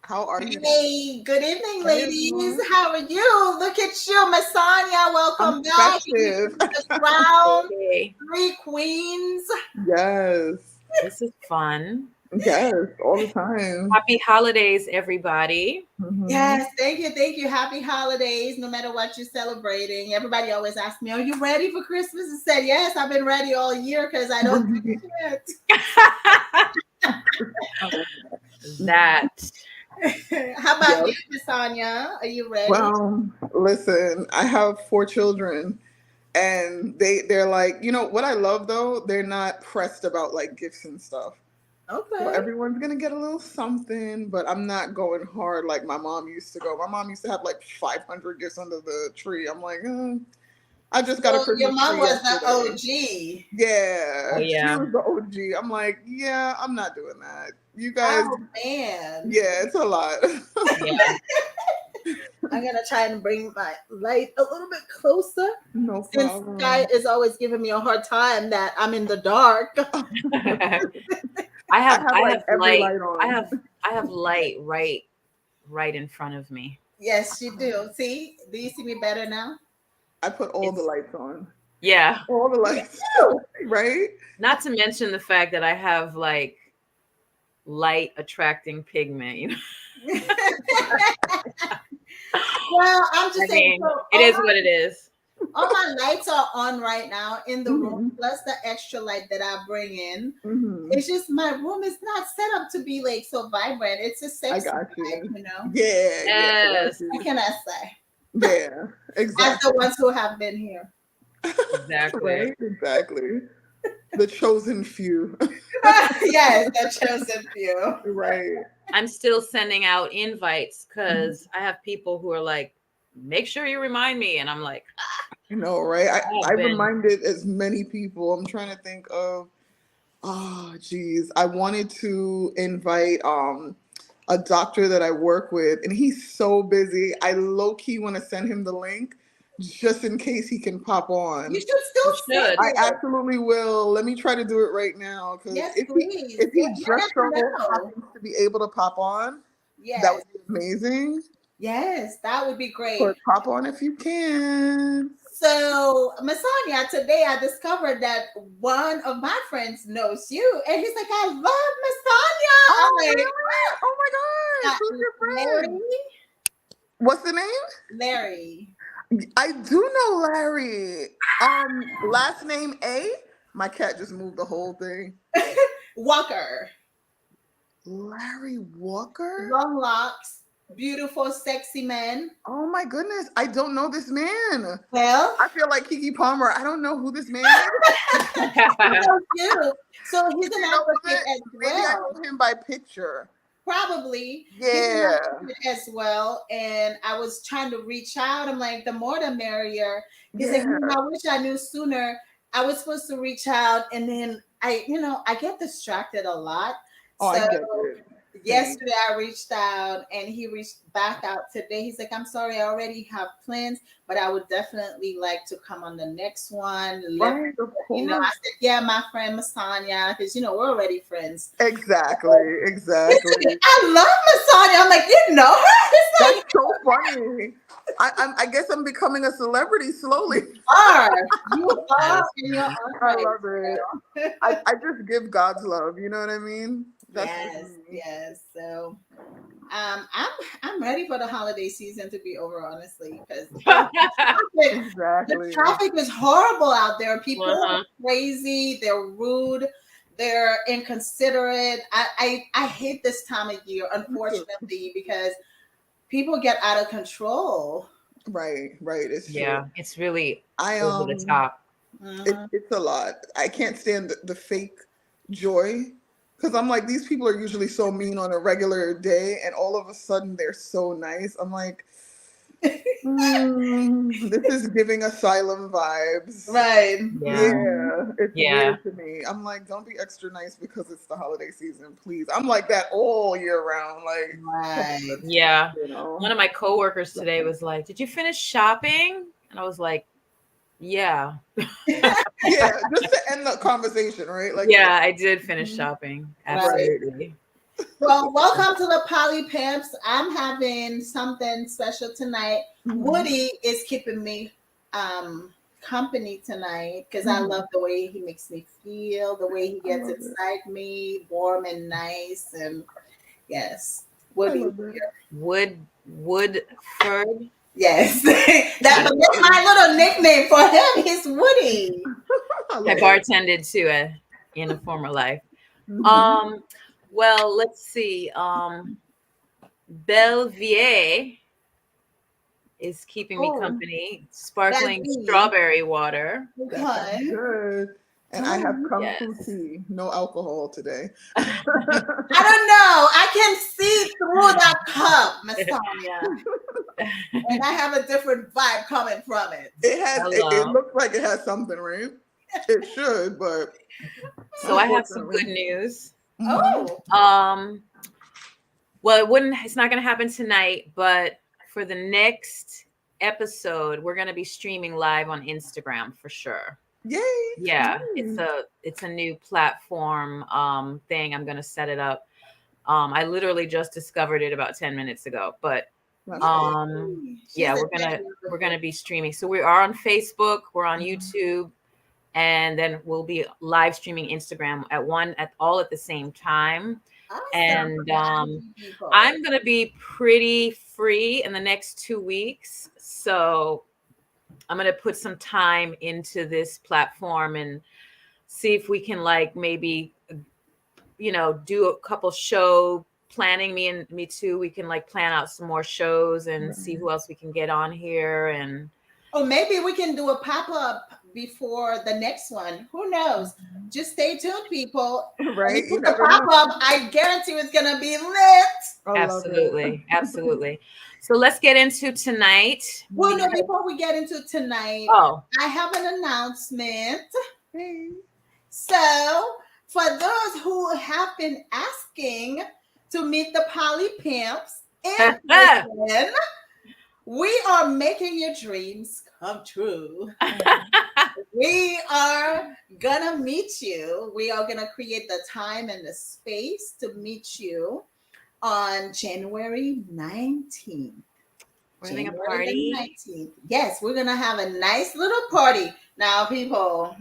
How are you? Hey, good evening, Hey, ladies. everyone. How are you? Look at you, Miss Sonia. I'm Welcome back. You festive. the crown, Okay, three queens. Yes. this is fun. Yes. All the time. Happy holidays, everybody. Hmm. Yes, thank you, thank you. Happy holidays, no matter what you're celebrating. Everybody always asks me, "Are you ready for Christmas?" I said, "Yes, I've been ready all year because I don't do shit." That. How about you, Yes. Miss Sonia? Are you ready? Well, listen, I have 4 children and they're like, what I love though, they're not pressed about like gifts and stuff. So Okay. everyone's gonna get a little something, but I'm not going hard like my mom used to go. My mom used to have like 500 gifts under the tree. I'm like, I just got a So your Christmas mom tree was the yesterday. OG. Oh Yeah, she yeah. was the OG. I'm like, yeah, I'm not doing that. You guys, Oh man. yeah, it's a lot. Yeah. I'm gonna try and bring my light a little bit closer No since Sky problem. is always giving me a hard time that I'm in the dark. I I have have I like have every light. light I on. have I have light right in front of me. Yes, you do. See? Do you see me better now? I put all the It's lights on. yeah. All the lights, right? Not to mention the fact that I have like light attracting pigment, you know. Well, I'm I just saying, mean, so it is what it is. all my lights are on right now in the room, Hmm. plus the extra light that I bring in. Hmm. It's just my room is not set up to be like so vibrant. It's a I sexy got vibe, you. you know. Yeah, yeah, I got Yes, What you. can I say? Yeah, As the exactly. ones who have been here. exactly. Right, exactly. The chosen few. Yes, the chosen few. Right. I'm still sending out invites because I have people who are like, make sure you remind me. And I'm like, I know, right? I I have been. reminded as many people. I'm trying to think of, oh, geez. I wanted to invite a doctor that I work with, and he's so busy. I low key want to send him the link just in case he can pop You on. should You still send should. I it. absolutely will. Let me try to do it right now because Yes, if he please. if he You just never so know. happens to be able to pop on, that Yes, would be amazing. yes, that would be great. But pop on if you can. So, Masanya, today I discovered that one of my friends knows you, and he's like, "I love Masanya." Oh, I'm like, really? Oh my gosh. Who's your Larry, friend? What's the name? Larry I do know Larry. Last name A. My cat just moved the whole thing. Walker, Larry Walker? long locks, beautiful, sexy man. Oh my goodness. I don't know this man. Well, I feel like Kiki Palmer. I don't know who this man is. he knows you. So he's an You know advocate what? as Maybe I well. know him by picture. Probably he's an Yeah. advocate as well. And I was trying to reach out. I'm like, the more the merrier. He's like, Yeah. I wish I knew sooner. I was supposed to reach out, and then I get distracted a lot. Oh, I So get it. Same. yesterday I reached out, and he reached back out today. He's like, I'm sorry, I already have plans, but I would definitely like to come on the next one. Right, of I course. said, yeah, my friend Masanya, because we're already friends. Exactly. Exactly. I love Masanya. I'm like, you know her? It's That's like, so funny. I guess I'm becoming a celebrity slowly. you are in your own I right. love it. girl. I just give God's love. You know what I mean? That's just Yes, me. yes. So, I'm ready for the holiday season to be over, honestly, because the Exactly. traffic is horrible out there. People are Uh-huh. crazy. They're rude. They're inconsiderate. I hate this time of year, Me too. unfortunately, because people get out of control. Right, right. It's true. Yeah, it's really I over the top. Mhm. it's a lot. I can't stand the fake joy because I'm like these people are usually so mean on a regular day, and all of a sudden they're so nice. I'm like, this is giving asylum vibes. Right. Yeah. Mhm. Yeah, it's Yeah. weird to me. I'm like, don't be extra nice because it's the holiday season, please. I'm like that all year round. Like, come Right. on, Yeah. you know. One of my coworkers today was like, "Did you finish shopping?" And I was like, "Yeah." Yeah, just to end the conversation, right? Like, yeah, Yeah, I did finish mhm, shopping. Right. right. Absolutely. Well, welcome to the Polly Pimps. I'm having something special tonight. Woody is keeping me company tonight because I love the way he makes me feel, the way he gets inside me, warm and nice. And yes, Woody. Woodford. Yes, that's my little nickname for him. He's Woody. I bartended too in a former life. Well, let's see. Belvier is keeping me company. Sparkling strawberry water. That's good. And I have kung fu tea, no alcohol today. I don't know. I can see through that cup, Miss Tanya. And I have a different vibe coming from it. It looks like it has something, right? It should, but so I have some good news. Oh. Well, it's not gonna happen tonight, but for the next episode, we're gonna be streaming live on Instagram for sure. Yay! Yeah, it's a new platform thing. I'm gonna set it up. I literally just discovered it about 10 minutes ago, but yeah, we're gonna be streaming. So we are on Facebook, we're on YouTube, and then we'll be live streaming Instagram all at the same time. Awesome. And I'm gonna be pretty free in the next 2 weeks, so I'm going to put some time into this platform and see if we can maybe, do a couple show planning. Me too. We can plan out some more shows and see who else we can get on here. And maybe we can do a pop-up before the next one. Who knows? Just stay tuned, people. Right. The pop-up, I guarantee it's going to be lit. Absolutely. Absolutely. So let's get into tonight. Well, no, before we get into tonight, I have an announcement. Hey. So, for those who have been asking to meet the Polly Pimps in person, we are making your dreams come true. We are gonna meet you. We are gonna create the time and the space to meet you on January 19th. We're having a party. 19th. Yes, we're gonna have a nice little party. Now, people,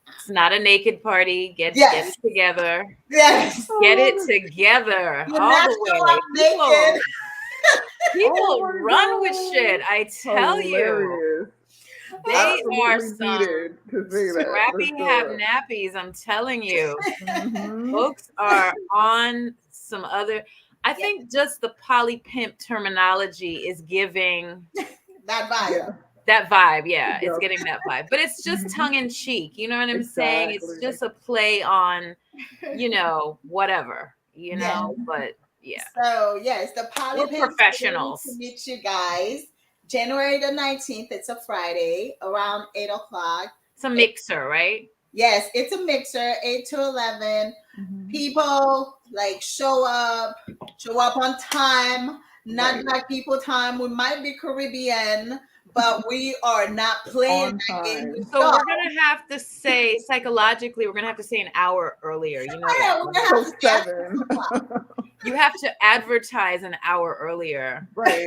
it's not a naked party. Get it together. Yes. Get it together. You're all the way. Naked. People run with shit. I tell you. They are some scrappy have nappies. I'm telling you. Folks are on some other. I think just the Polly Pimp terminology is giving that vibe. Yeah. That vibe, yeah. It's getting that vibe. But it's just tongue in cheek. You know what I'm saying? It's just a play on, whatever, but yeah. So yes, the Polly Pimp professionals to meet you guys. January the 19th, it's a Friday around 8:00. It's a mixer, right? Yes, it's a mixer, 8 to 11. People show up on time, not Black people time. We might be Caribbean, but we are not playing that game. So we're gonna have to say psychologically, we're gonna have to say an hour earlier. You know, we're gonna have to 7. You have to advertise an hour earlier, right?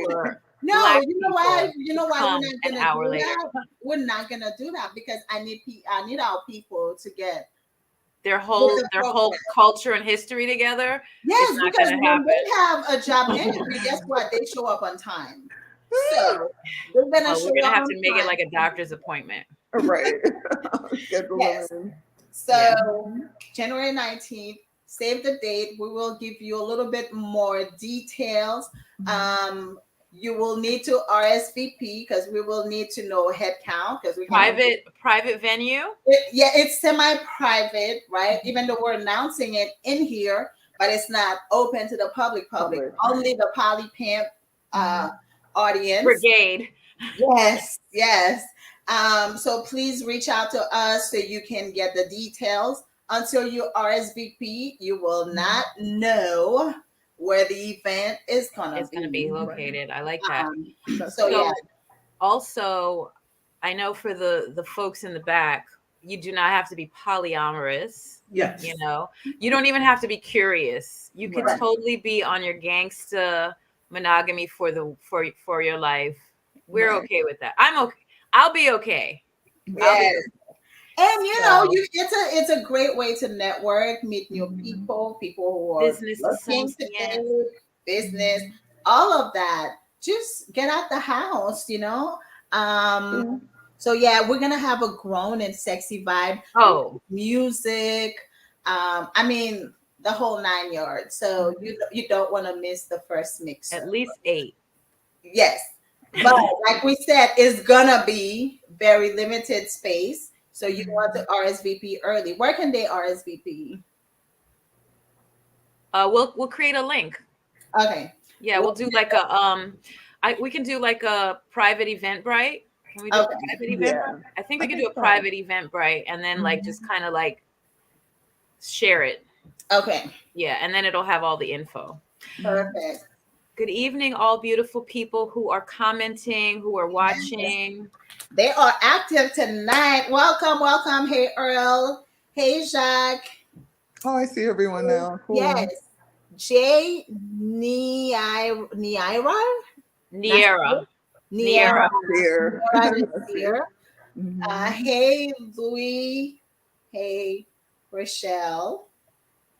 No, you know why? You know why we're not gonna do that? We're not gonna do that because I need our people to get their whole culture and history together. Yes, because when they have a job interview, guess what? They show up on time. So we're gonna have to make it like a doctor's appointment. Right. Yes. So January 19th, save the date. We will give you a little bit more details. You will need to RSVP because we will need to know head count because we private venue. It's semi-private, right? Even though we're announcing it in here, but it's not open to the public. Only the Polly Pimp audience. Brigade. Yes. So please reach out to us so you can get the details. Until you RSVP, you will not know where the event is gonna be located. I like that. So also, I know for the folks in the back, you do not have to be polyamorous. Yes. You know, you don't even have to be curious. You can Right. totally be on your gangsta monogamy for your life. We're Right. okay with that. I'm okay. I'll be okay. I'll be Yes. okay. And you know, So it's a great way to network, meet new Mhm. people who are business looking to associate. do business, Mhm. all of that. Just get out the house, you know. Um, True. so yeah, we're gonna have a grown and sexy vibe, Oh, music. I mean the whole 9 yards. So Mhm. you don't want to miss the first at mixer. least 8. Yes. But like we said, it's gonna be very limited space. So you want to Mhm. RSVP early. Where can they RSVP? We'll create a link. Okay. Yeah, we'll Well, do like a we can do like a private Eventbrite. Can we do a okay. private Eventbrite? Yeah, I think I we could do think a so. private Eventbrite and then like just Mhm. kind of like share it. Okay. Yeah, and then it'll have all the info. Mhm. Perfect. Good evening, all beautiful people who are commenting, who are Yes. watching. They are active tonight. Welcome, welcome. Hey Earl. Hey Jacques. Oh, I see everyone now. Yes. Cool. Jay Niira. Niera. Niera. Niera. Here. Niera is Let's see. here. Mhm. Hey, Louis. Hey, Rochelle.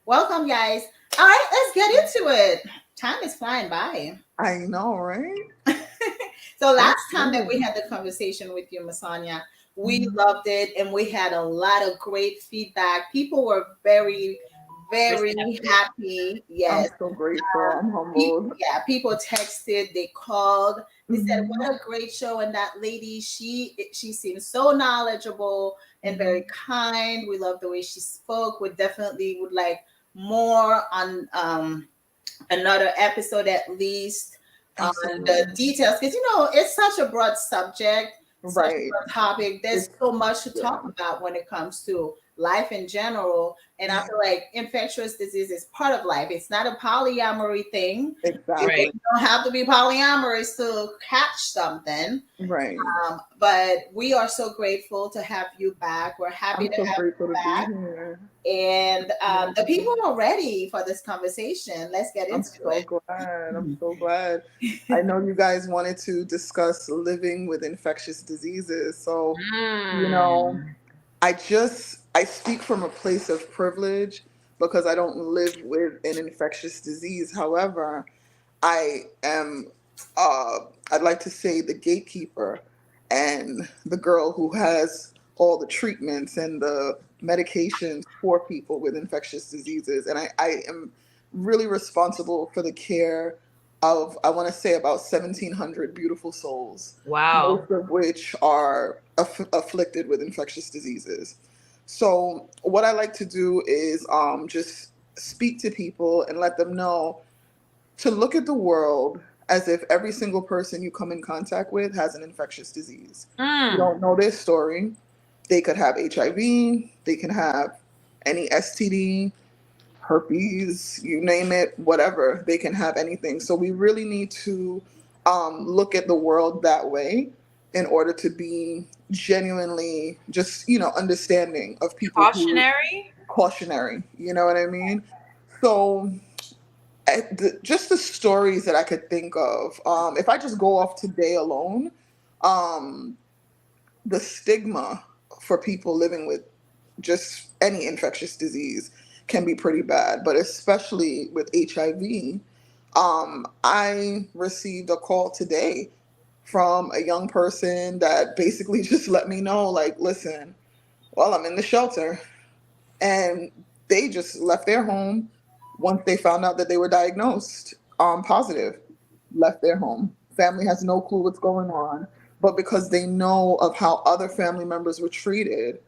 Welcome, guys. All right, let's get into it. Time is flying by. I know, right? So So last time that we soon. had the conversation with you, Masanya, we Mhm. loved it and we had a lot of great feedback. People were very, very Receptive. happy. I'm Yes. so grateful. I'm humbled. Yeah, people texted, they called, they said, Mhm. "What a great show!" And that lady, she seems so knowledgeable and very Mhm. kind. We love the way she spoke. We definitely would like more on another episode at least on the Absolutely. details because you know it's such a broad subject, such a Right. broad topic. There's It's so much to yeah. talk about when it comes to life in general, and I Yeah. feel like infectious disease is part of life. It's not a polyamory thing. You Right. Exactly. don't have to be polyamorous to catch something. Right. But we are so grateful to have you back. We're happy I'm to so have grateful to you be back. here. And the Mhm. people are ready for this conversation. Let's get I'm into so it. glad. I'm so glad. I know you guys wanted to discuss living with infectious diseases. So, you know, Mm. I speak from a place of privilege because I don't live with an infectious disease. However, I am, uh, I'd like to say, the gatekeeper and the girl who has all the treatments and the medications for people with infectious diseases. And I am really responsible for the care of, I want to say, about 1,700 beautiful souls, Wow. most of which are afflicted with infectious diseases. So, what I like to do is just speak to people and let them know to look at the world as if every single person you come in contact with has an infectious disease. You Mm. don't know their story. They could have HIV, they can have any STD, herpes, you name it, whatever. They can have anything. So we really need to look at the world that way in order to be genuinely just, understanding of people who Cautionary. cautionary. You know what I mean? So just the stories that I could think of. If I just go off today alone, um, the stigma for people living with just any infectious disease can be pretty bad, but especially with HIV. I received a call today from a young person that basically just let me know, like, listen, well, I'm in the shelter and they just left their home once they found out that they were diagnosed positive, left their home. Family has no clue what's going on, but because they know of how other family members were treated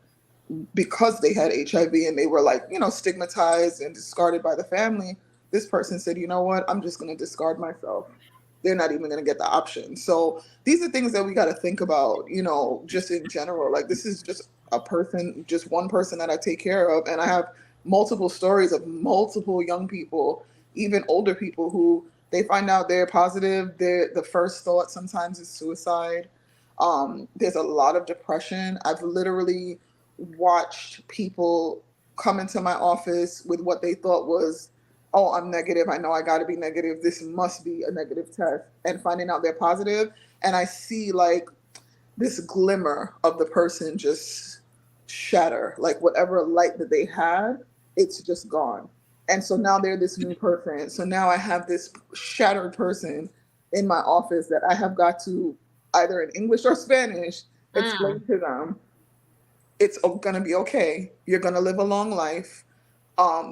because they had HIV and they were, like, stigmatized and discarded by the family, this person said, you know what, I'm just going to discard myself. They're not even going to get the option. So these are things that we got to think about, just in general. Like, this is just a person, just one person that I take care of. And I have multiple stories of multiple young people, even older people, who they find out they're positive. The first thought sometimes is suicide. There's a lot of depression. I've literally watched people come into my office with what they thought was, oh, I'm negative. I know I got to be negative. This must be a negative test. And finding out they're positive. And I see like this glimmer of the person just shatter. Like whatever light that they had, it's just gone. And so now they're this new person. So now I have this shattered person in my office that I have got to either in English or Spanish explain to them it's going to be okay. You're going to live a long life.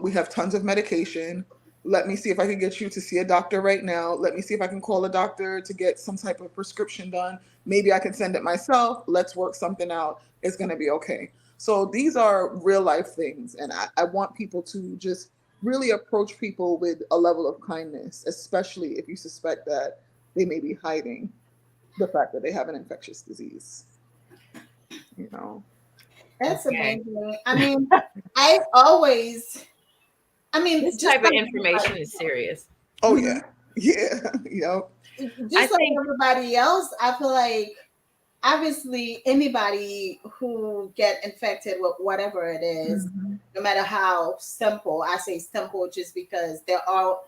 We have tons of medication. Let me see if I can get you to see a doctor right now. Let me see if I can call a doctor to get some type of prescription done. Maybe I can send it myself. Let's work something out. It's going to be okay. So these are real life things. And I want people to just really approach people with a level of kindness, especially if you suspect that they may be hiding the fact that they have an infectious disease. You know? That's Okay. amazing. I mean, I always, This just type of information is serious. Oh, Mhm. yeah. Yeah. Yep. I Just like think everybody else, I feel like obviously anybody who get infected with whatever it is, Mhm. no matter how simple, I say simple just because there are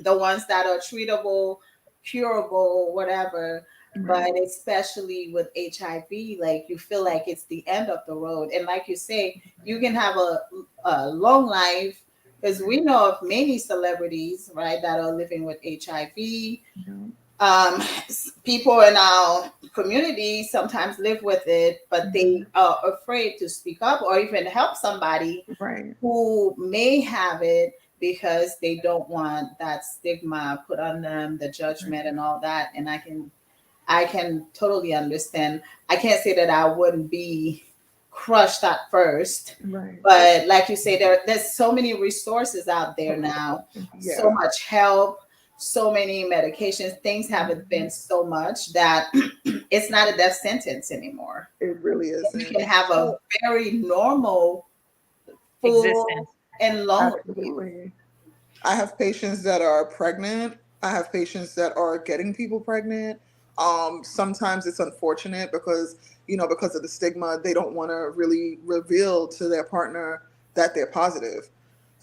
the ones that are treatable, curable, whatever. Right. But especially with HIV, like you feel like it's the end of the road. And like you say, you can have a long life because we know of many celebrities, right, that are living with HIV. Yeah. People in our community sometimes live with it, but they Mhm. are afraid to speak up or even help somebody Right. who may have it because they don't want that stigma put on them, the Right. judgment and all that. And I can totally understand. I can't say that I wouldn't be crushed at first, Right. but like you say, there's so many resources out there now, so Yeah. much help, so many medications. Things have Mhm. advanced so much that it's not a death sentence anymore. It really You isn't. can have a Oh, very normal, full, existence. and long life. absolutely. I have patients that are pregnant. I have patients that are getting people pregnant. Sometimes it's unfortunate because, because of the stigma, they don't want to really reveal to their partner that they're positive.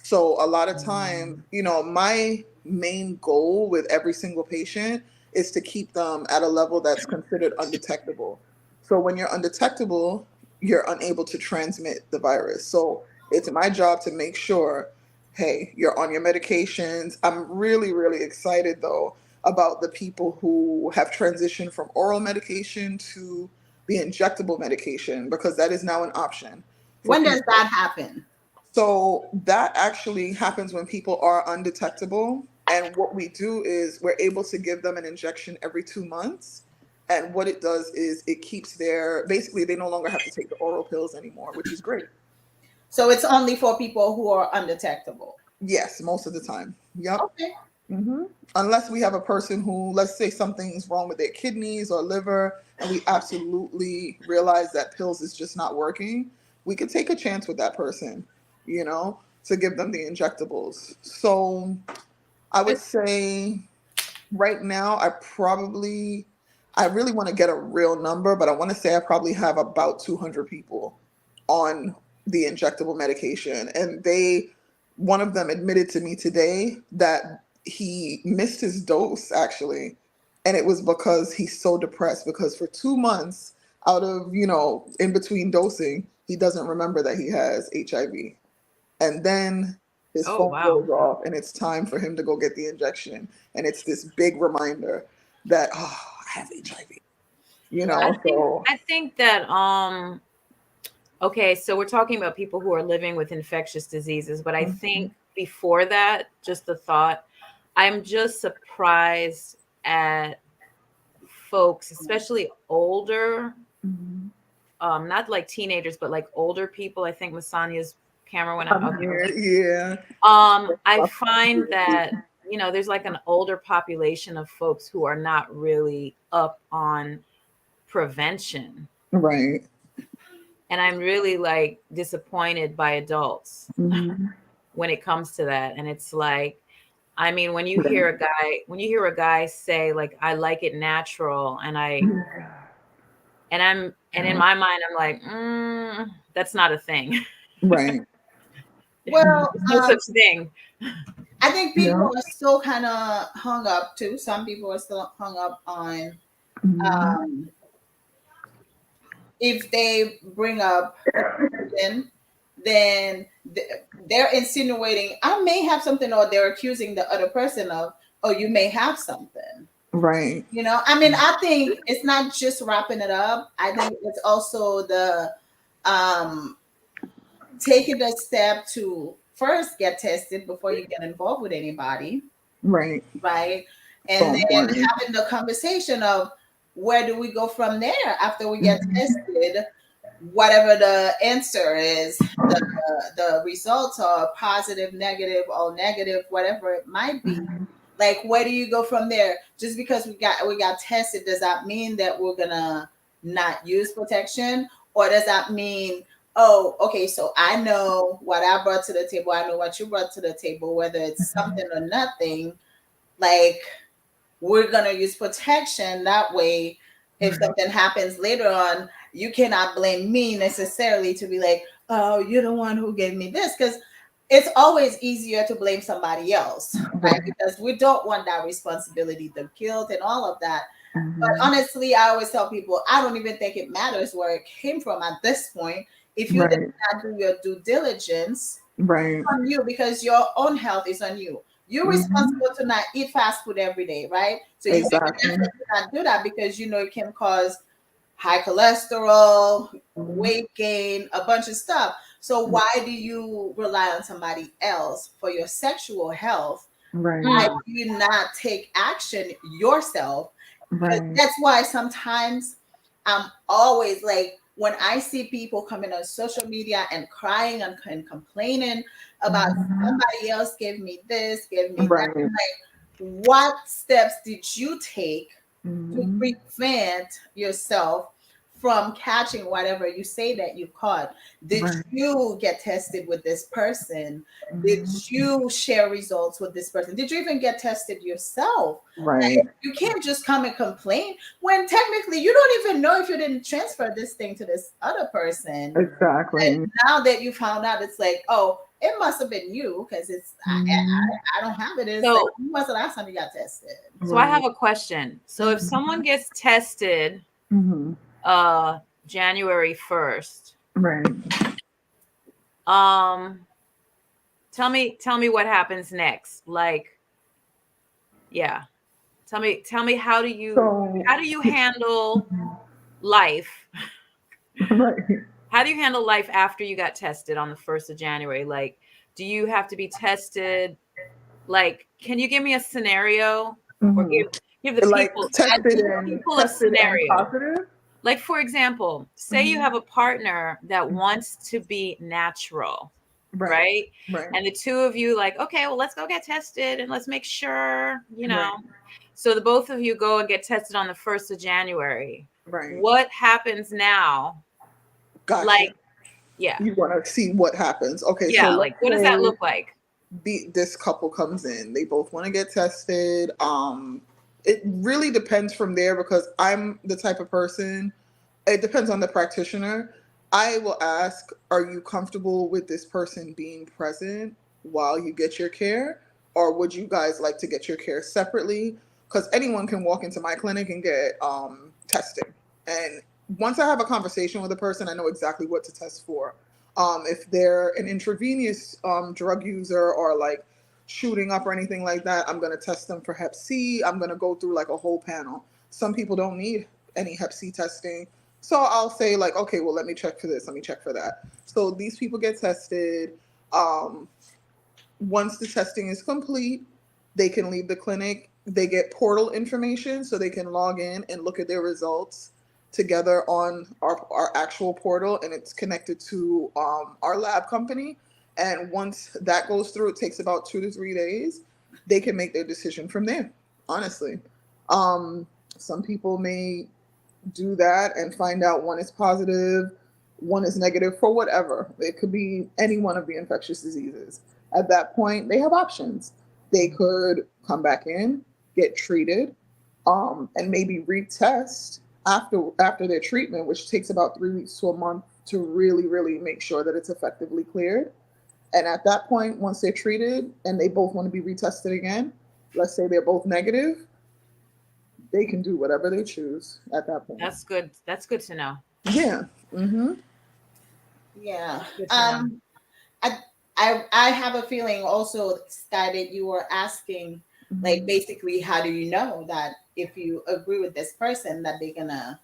So a lot of times, my main goal with every single patient is to keep them at a level that's considered undetectable. So when you're undetectable, you're unable to transmit the virus. So it's my job to make sure, hey, you're on your medications. I'm really, really excited though about the people who have transitioned from oral medication to the injectable medication because that is now an option for When does people. that happen? So that actually happens when people are undetectable. And what we do is we're able to give them an injection every 2 months. And what it does is it keeps basically, they no longer have to take the oral pills anymore, which is great. So it's only for people who are undetectable. Yes, most of the time. Yep. Okay. hmm Unless we have a person who, let's say something's wrong with their kidneys or liver, and we absolutely realize that pills is just not working, we could take a chance with that person, to give them the injectables. So I would say right now, I really want to get a real number, but I want to say I probably have about 200 people on the injectable medication. And one of them admitted to me today that he missed his dose actually. And it was because he's so depressed because for 2 months out of, in between dosing, he doesn't remember that he has HIV. And then his Oh phone wow. goes off and it's time for him to go get the injection. And it's this big reminder that, oh, I have HIV, I think so I think that okay, so we're talking about people who are living with infectious diseases, but I Mhm, think before that, just the thought, I'm just surprised at folks, especially older, mhm. not like teenagers, but like older people. I think Masania's camera went out. I'm Okay. here, yeah. I find that, there's like an older population of folks who are not really up on prevention. Right. And I'm really like disappointed by adults Mhm. when it comes to that. And it's like, I mean, Right. when you hear a guy say like, I like it natural, and and in my mind, I'm like, that's not a thing. Right. Well, There's no such thing. I think people are still kind of hung up too. Some people are still hung up on if they bring up a question, then they're insinuating I may have something, or they're accusing the other person of, oh, you may have something. Right. I mean, I think it's not just wrapping it up. I think it's also the um, taking the step to first get tested before you get involved with anybody, Right. right? So And then important. having the conversation of where do we go from there after we get tested, whatever the answer is, the results are positive, negative, or negative, whatever it might be. Like, where do you go from there? Just because we got tested, does that mean that we're gonna not use protection, or does that mean, oh, okay, so I know what I brought to the table, I know what you brought to the table, whether it's something or nothing, like we're gonna use protection that way. If something happens later on, you cannot blame me necessarily to be like, oh, you're the one who gave me this, because it's always easier to blame somebody else, right? Because we don't want that responsibility, the guilt and all of that. But honestly, I always tell people, I don't even think it matters where it came from at this point. If you did not do your due diligence, Right. on you, because your own health is on you. You're responsible to not eat fast food every day, right? So you make an effort to not do that because you know it can cause high cholesterol, weight gain, a bunch of stuff. So why do you rely on somebody else for your sexual health? Right. Why do you not take action yourself? Because Right. that's why sometimes I'm always like, when I see people coming on social media and crying and complaining about somebody else gave me this, gave me that, I'm like, what steps did you take to prevent yourself from catching whatever you say that you caught? Did you get tested with this person? Did you share results with this person? Did you even get tested yourself? Right. Like, you can't just come and complain when technically you don't even know if you didn't transfer this thing to this other person. Exactly. And now that you found out, it's like, oh, it must have been you because it's I don't have it. It's like, when was the last time you got tested? So I have a question. So if someone gets tested January 1st, Right. tell me what happens next. Like, yeah. Tell me how do you handle life? Right. How do you handle life after you got tested on the 1st of January? Like, do you have to be tested? Like, can you give me a scenario or give the Like people a tested and scenario? positive. Like, for example, say you have a partner that wants to be natural, right? And the two of you like, okay, well, let's go get tested and let's make sure, So the both of you go and get tested on the 1st of January. Right. What happens now? Gotcha. Like, yeah. You want to see what happens. Okay, yeah, so like, what does that look like? This couple comes in. They both want to get tested. It really depends from there because I'm the type of person, it depends on the practitioner. I will ask, are you comfortable with this person being present while you get your care? Or would you guys like to get your care separately? Because anyone can walk into my clinic and get testing. And once I have a conversation with a person, I know exactly what to test for. If they're an intravenous drug user or like shooting up or anything like that, I'm going to test them for Hep C. I'm going to go through like a whole panel. Some people don't need any Hep C testing. So I'll say like, okay, well, let me check for this. Let me check for that. So these people get tested. Once the testing is complete, they can leave the clinic. They get portal information so they can log in and look at their results together on our actual portal, and it's connected to our lab company. And once that goes through, it takes about 2 to 3 days. They can make their decision from there, honestly. Some people may do that and find out one is positive, one is negative for whatever. It could be any one of the infectious diseases. At that point, they have options. They could come back in, get treated, and maybe retest after their treatment, which takes about 3 weeks to a month to really make sure that it's effectively cleared. And at that point, once they're treated and they both want to be retested again, let's say they're both negative, they can do whatever they choose at that point. That's good. That's good to know. Yeah. Mm-hmm. Yeah. Good to know. I, I have a feeling also, Sky, that you were asking, like, basically, how do you know that if you agree with this person that they're gonna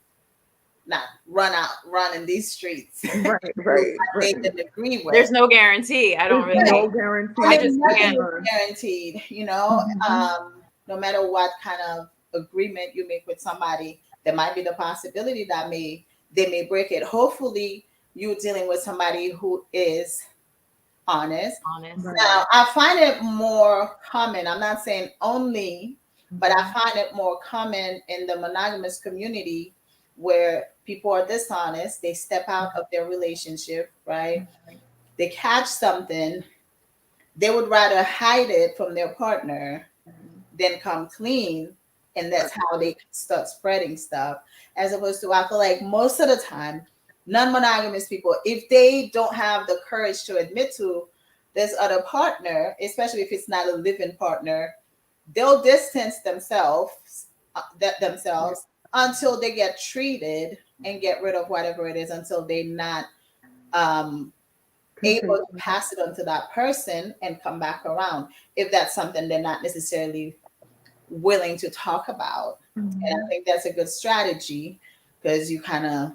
not run in these streets? They didn't agree with. There's no guarantee. I don't There's really. no guarantee. I just nothing can't. is guaranteed, you know. No matter what kind of agreement you make with somebody, there might be the possibility that they may break it. Hopefully, you're dealing with somebody who is honest. Honest. Now, I find it more common. I'm not saying only, but I find it more common in the monogamous community where people are dishonest. They step out of their relationship, right? They catch something. They would rather hide it from their partner than come clean. And that's how they start spreading stuff. As opposed to, I feel like most of the time, non-monogamous people, if they don't have the courage to admit to this other partner, especially if it's not a living partner, they'll distance themselves until they get treated and get rid of whatever it is, until they're not able to pass it on to that person and come back around, if that's something they're not necessarily willing to talk about. And I think that's a good strategy, because you kind of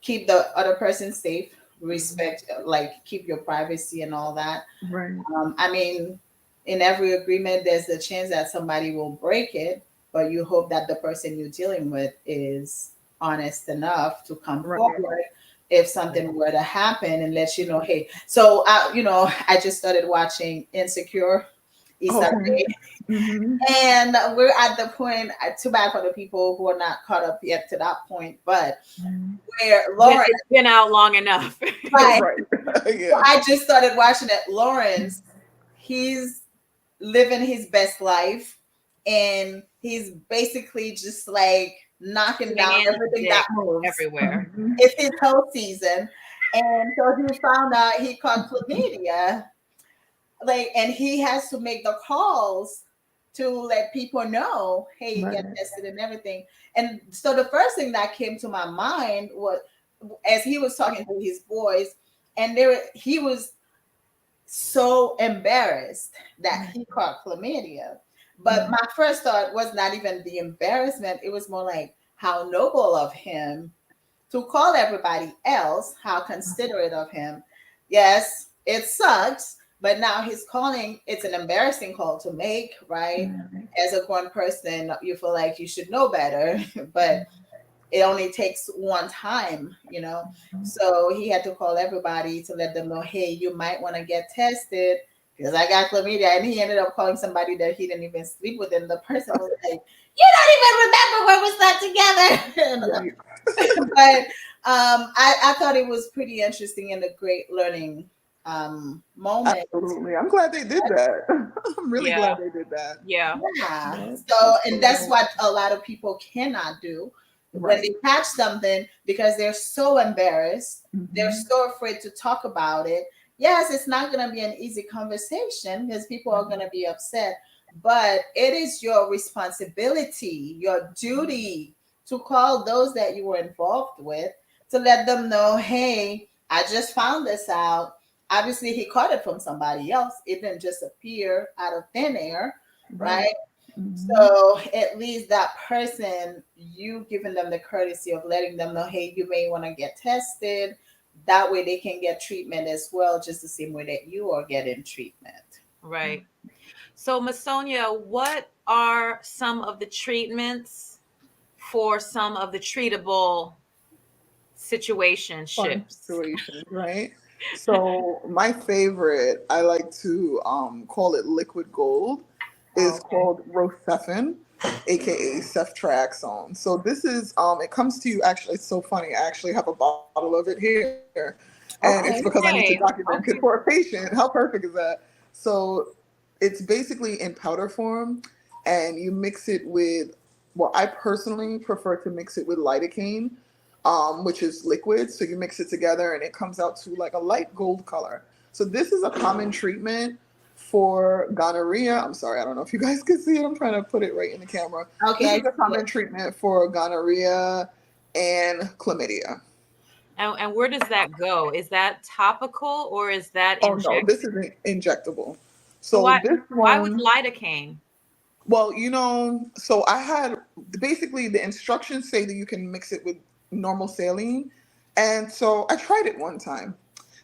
keep the other person safe, respect, like keep your privacy and all that. Right. I mean, in every agreement, there's a chance that somebody will break it, but you hope that the person you're dealing with is honest enough to come forward if something were to happen and let you know, hey. So, I just started watching Insecure. And we're at the point, too bad for the people who are not caught up yet to that point, but where Lawrence, it's been out long enough. right. Yeah. So I just started watching it. Lawrence, he's living his best life, and he's basically just like knocking down everything that moves everywhere. It's his whole season. And so he found out he caught chlamydia, and he has to make the calls to let people know, hey, you get tested and everything. And so the first thing that came to my mind was, as he was talking to his boys, and he was so embarrassed that he caught chlamydia. But my first thought was not even the embarrassment. It was more like how noble of him to call everybody else, how considerate of him. Yes, it sucks, but now he's calling. It's an embarrassing call to make, right? As a grown person, you feel like you should know better, but it only takes one time, So he had to call everybody to let them know, hey, you might want to get tested because I got chlamydia. And he ended up calling somebody that he didn't even sleep with, and the person was like, you don't even remember when we slept together. But I thought it was pretty interesting and a great learning moment. Absolutely. I'm glad they did that. I'm really glad they did that. Yeah. So, and that's what a lot of people cannot do when they catch something, because they're so embarrassed. They're so afraid to talk about it. Yes, it's not going to be an easy conversation because people are going to be upset, but it is your responsibility, your duty to call those that you were involved with to let them know, hey, I just found this out. Obviously, he caught it from somebody else. It didn't just appear out of thin air, right? So at least that person, you giving them the courtesy of letting them know, hey, you may want to get tested. That way they can get treatment as well, just the same way that you are getting treatment. Right. So, Masonia, what are some of the treatments for some of the treatable situationships? Right? So my favorite, I like to call it liquid gold, is called Rocephin, aka ceftriaxone. So this is it comes to you, actually, it's so funny. I actually have a bottle of it here. And it's because I need to document it for a patient. How perfect is that? So it's basically in powder form, and you mix it with Well, I personally prefer to mix it with lidocaine, which is liquid. So you mix it together and it comes out to like a light gold color. So this is a common treatment for gonorrhea. I'm sorry, I don't know if you guys can see it. I'm trying to put it right in the camera. Okay, This I is a see common it. treatment for gonorrhea and chlamydia. And where does that go? Is that topical or is that Oh no, this injected? isn't injectable. So So this why with one, lidocaine? well, so I had basically the instructions say that you can mix it with normal saline. And so I tried it one time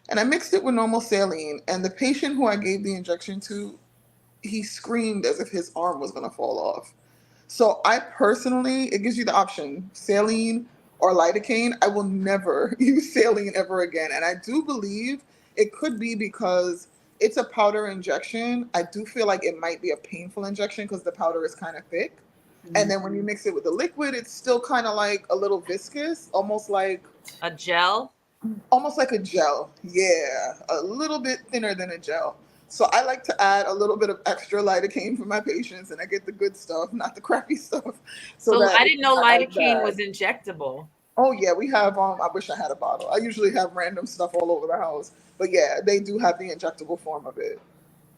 and I mixed it with normal saline. And the patient who I gave the injection to, he screamed as if his arm was going to fall off. So I personally, it gives you the option saline or lidocaine. I will never use saline ever again. And I do believe it could be because it's a powder injection. I do feel like it might be a painful injection because the powder is kind of thick. And then when you mix it with the liquid, it's still kind of like a little viscous, A gel? almost like a gel. Yeah, a little bit thinner than a gel. So I like to add a little bit of extra lidocaine for my patients, and I get the good stuff, not the crappy stuff, so So that I it's didn't know not as lidocaine was bad. injectable. Oh yeah, we have. I wish I had a bottle. I usually have random stuff all over the house, but yeah, they do have the injectable form of it.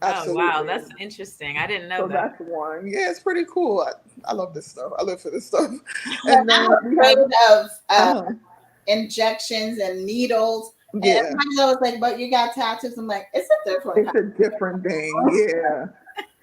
Oh wow, Absolutely. that's interesting. I didn't know So that. that's one. Yeah, it's pretty cool. I love this stuff. I live for this stuff. Yeah, And I'm then we afraid have. of Uh-huh. injections and needles. And Yeah. everybody's always like, but you got tattoos. I'm like, it's a different It's kind a different thing. of Yeah.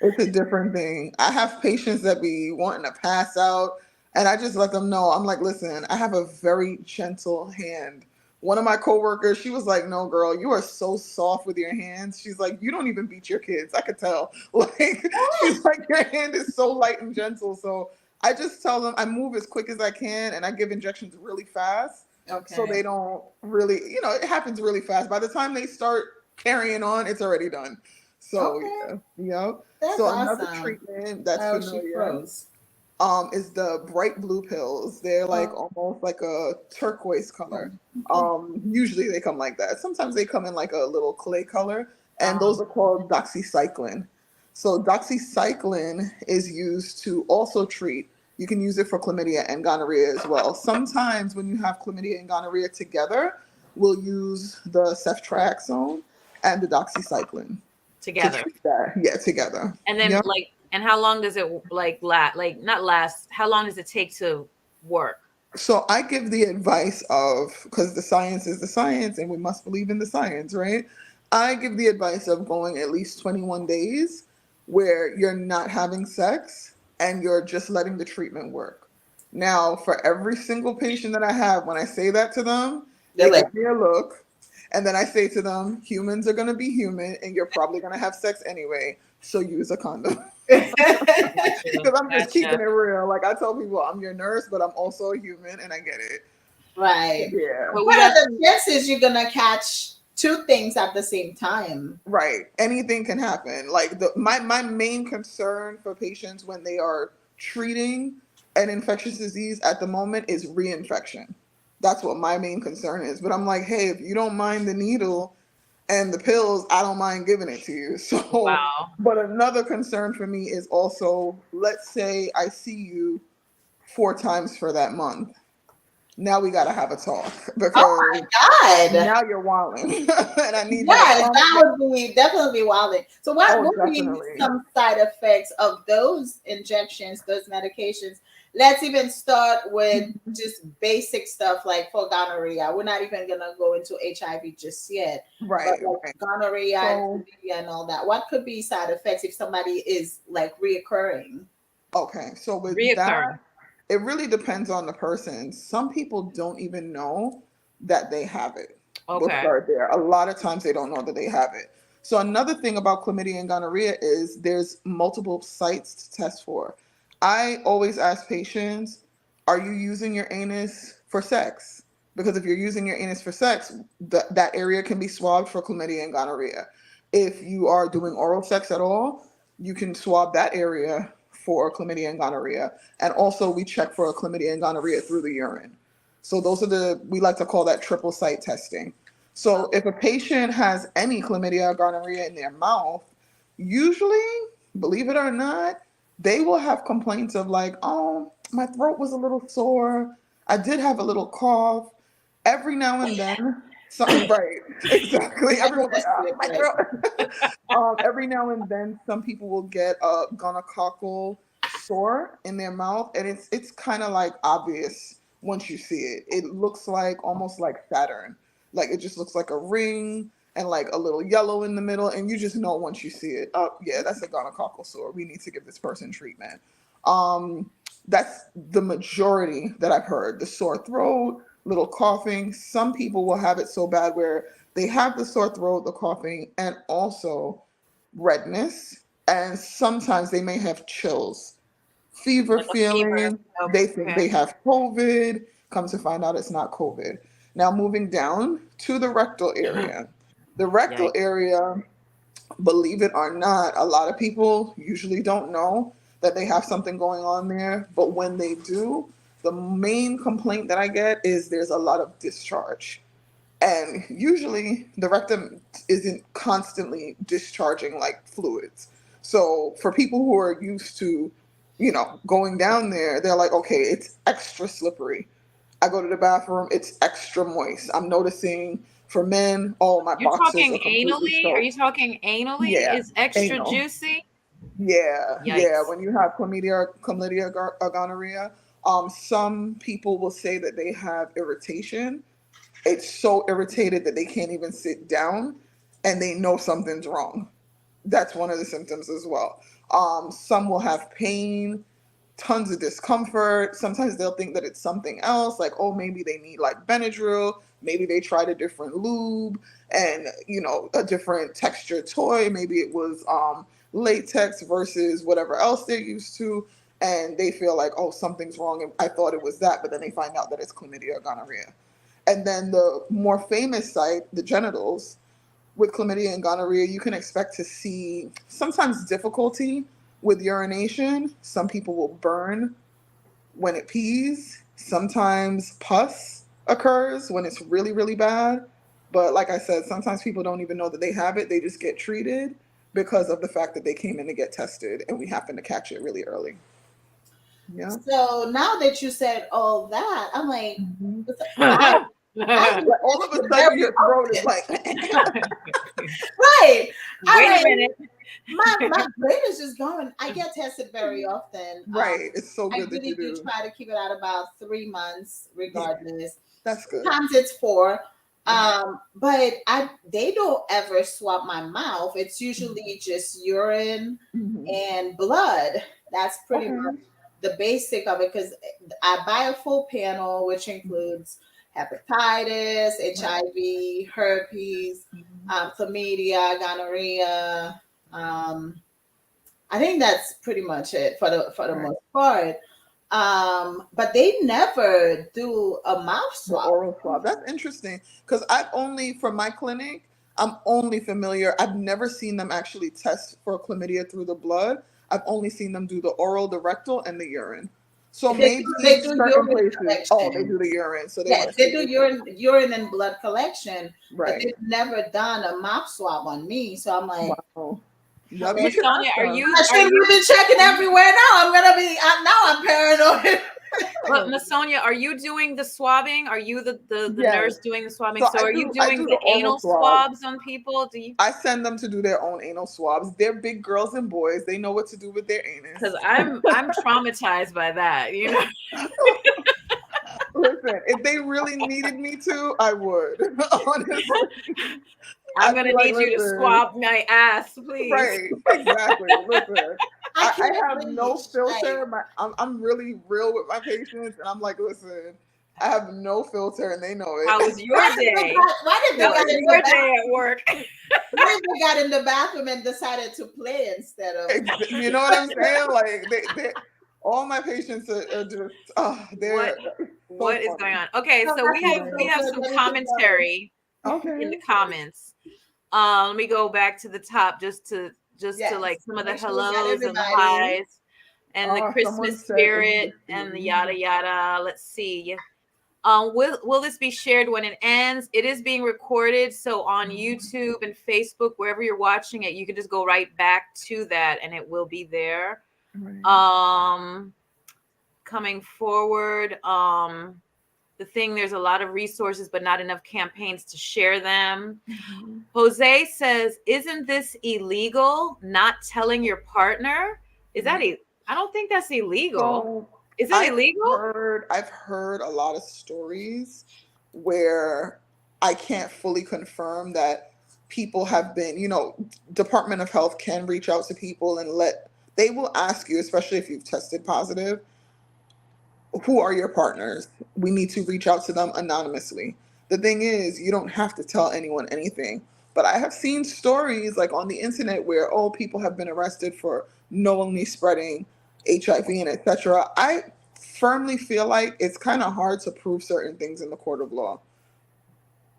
It's a different thing. I have patients that be wanting to pass out, and I just let them know. I'm like, listen, I have a very gentle hand. One of my coworkers, she was like, no, girl, you are so soft with your hands. She's like, you don't even beat your kids. I could tell. Like, she's like, your hand is so light and gentle. So I just tell them I move as quick as I can, and I give injections really fast. So Okay. they don't really, it happens really fast. By the time they start carrying on, it's already done. So Okay. yeah, That's So another awesome. treatment that's Oh, she familiar, froze. is the bright blue pills. They're like Oh, almost like a turquoise color. okay. Usually they come like that. Sometimes they come in like a little clay color, and Uh, those are called doxycycline. So doxycycline is used to also treat. You can use it for chlamydia and gonorrhea as well. Sometimes when you have chlamydia and gonorrhea together, we'll use the ceftriaxone and the doxycycline to together. treat that. Yeah, together. And then Yep. and how long does it not last, how long does it take to work? So I give the advice of, because the science is the science and we must believe in the science, right? I give the advice of going at least 21 days where you're not having sex and you're just letting the treatment work. Now, for every single patient that I have, when I say that to them, They're they like, give me a look. And then I say to them, humans are going to be human and you're probably going to have sex anyway. So use a condom. Gotcha. Because I'm just keeping Gotcha. it real. Like I tell people, I'm your nurse, but I'm also a human, and I get it. right. Yeah, But we What got are the chances you're gonna catch two things at the same time? right. Anything can happen. Like my main concern for patients when they are treating an infectious disease at the moment is reinfection. That's what my main concern is. But I'm like, hey, if you don't mind the needle and the pills, I don't mind giving it to you. So, wow. but another concern for me is also, let's say I see you 4 times for that month. Now we got to have a talk Oh because my God. now you're wilding and I need you to Yes, calm that down. would be definitely wilding. So, what Oh, would be definitely. some side effects of those injections, those medications? Let's even start with just basic stuff like for gonorrhea. We're not even gonna go into HIV just yet, but Right, like right. gonorrhea and So, chlamydia and all that. What could be side effects if somebody is like reoccurring? okay. So with Reoccurring. that, it really depends on the person. Some people don't even know that they have it. We'll Okay. start there. A lot of times they don't know that they have it. So another thing about chlamydia and gonorrhea is there's multiple sites to test for. I always ask patients, are you using your anus for sex? Because if you're using your anus for sex, that area can be swabbed for chlamydia and gonorrhea. If you are doing oral sex at all, you can swab that area for chlamydia and gonorrhea. And also we check for a chlamydia and gonorrhea through the urine. So those are we like to call that triple site testing. So if a patient has any chlamydia or gonorrhea in their mouth, usually, believe it or not, they will have complaints of like, oh, my throat was a little sore. I did have a little cough. Every now and then, some right, exactly. I get Everyone's like, that ah, shit, my right. throat. Every now and then, some people will get a gonococcal sore in their mouth, and it's kind of like obvious once you see it. It looks like almost like Saturn, like it just looks like a ring and like a little yellow in the middle, and you just know once you see it. Oh yeah, that's a gonococcal sore. We need to give this person treatment. Um, that's the majority that I've heard. The sore throat, little coughing. Some people will have it so bad where they have the sore throat, the coughing, and also redness. And sometimes they may have chills, fever Like a fever. feeling. They think Okay. they have COVID. Come to find out it's not COVID. Now, moving down to the rectal area. The rectal Yikes. area, believe it or not, a lot of people usually don't know that they have something going on there. But when they do, the main complaint that I get is there's a lot of discharge. And usually the rectum isn't constantly discharging like fluids. So for people who are used to, going down there, they're like, okay, it's extra slippery. I go to the bathroom, it's extra moist. I'm noticing for men, oh, my You're boxers talking are completely anally? Are you soaked. talking anally? Yeah, Is extra anal. juicy? Yeah, yeah. Yikes. When you have chlamydia, gonorrhea, some people will say that they have irritation. It's so irritated that they can't even sit down, and they know something's wrong. That's one of the symptoms as well. Some will have pain, tons of discomfort. Sometimes they'll think that it's something else, like, oh, maybe they need like Benadryl. Maybe they tried a different lube and, a different texture toy. Maybe it was latex versus whatever else they're used to. And they feel like, oh, something's wrong. And I thought it was that, but then they find out that it's chlamydia or gonorrhea. And then the more famous site, the genitals, with chlamydia and gonorrhea, you can expect to see sometimes difficulty with urination. Some people will burn when it pees. Sometimes pus occurs when it's really, really bad. But like I said, sometimes people don't even know that they have it. They just get treated because of the fact that they came in to get tested and we happen to catch it really early. Yeah. So now that you said all that, I'm like, Mhm. I I Wait get Like all of a tested sudden very your throat is often. like, Right. I'm a like, minute. my brain is just going. I get tested very often. right. It's so I good that you really do do. try to keep it at about 3 months, Yeah, regardless. that's good. Sometimes it's 4. Mhm. But they don't ever swab my mouth. It's usually just urine Mhm. and blood. That's pretty much Okay. the basic of it, because I buy a full panel, which includes hepatitis, Right. HIV, herpes, Mhm. chlamydia, gonorrhea. I think that's pretty much it for the Right. most part. But they never do a mouth The swab. oral swab. That's interesting because I've only, from my clinic, I'm only familiar. I've never seen them actually test for chlamydia through the blood. I've only seen them do the oral, the rectal, and the urine. So They maybe do certain urine places, oh, they collection. do the urine. So they Yes, want to they see do if it's urine and blood collection, but right. they've never done a mouth swab on me. So I'm like, Wow. I'm Yep, you like, should Lasonia, ask them. I are should you be checking everywhere now. Now I'm paranoid. but Lasonia, are you doing the swabbing? Are you the Yes. nurse doing the swabbing? So So are you I doing do the the oral anal swab. swabs on people? Do you I send them to do their own anal swabs. They're big girls and boys. They know what to do with their because anus. I'm traumatized by that, you know. Listen, if they really needed me to, I would. Honestly, I'm I'd be gonna like, need you to listen, swab my ass, please. right, exactly. Listen, I I can't have no reach. Like, filter. I'm really real with my patients, and I'm like, listen, I have no filter, and they know How it. was your day? what if they How got was Right. in your the day bathroom? at work? What if they got in the bathroom and decided to play instead of? You know what I'm saying? Like all my patients are just, what they're so what is going funny. on? Okay, Oh, so that feels we so have good. some Let me get going. commentary in Okay. the comments. Let me go back to the top just to like Yes. some of the Make sure we got hellos and the everybody. highs and the Someone Christmas said spirit and the existing. yada yada. Let's see. Will this be shared when it ends? It is being recorded, so on Mhm. YouTube and Facebook, wherever you're watching it, you can just go right back to that, and it will be there. Right. Coming forward, the thing, there's a lot of resources, but not enough campaigns to share them. Mm-hmm. Jose says, isn't this illegal? Not telling your partner? Is that I don't think that's illegal. So Is it illegal? I've heard a lot of stories where I can't fully confirm that people have been, Department of Health can reach out to people and they will ask you, especially if you've tested positive, who are your partners? We need to reach out to them anonymously. The thing is, you don't have to tell anyone anything. But I have seen stories like on the internet where, oh, people have been arrested for knowingly spreading HIV and etc. I firmly feel like it's kind of hard to prove certain things in the court of law.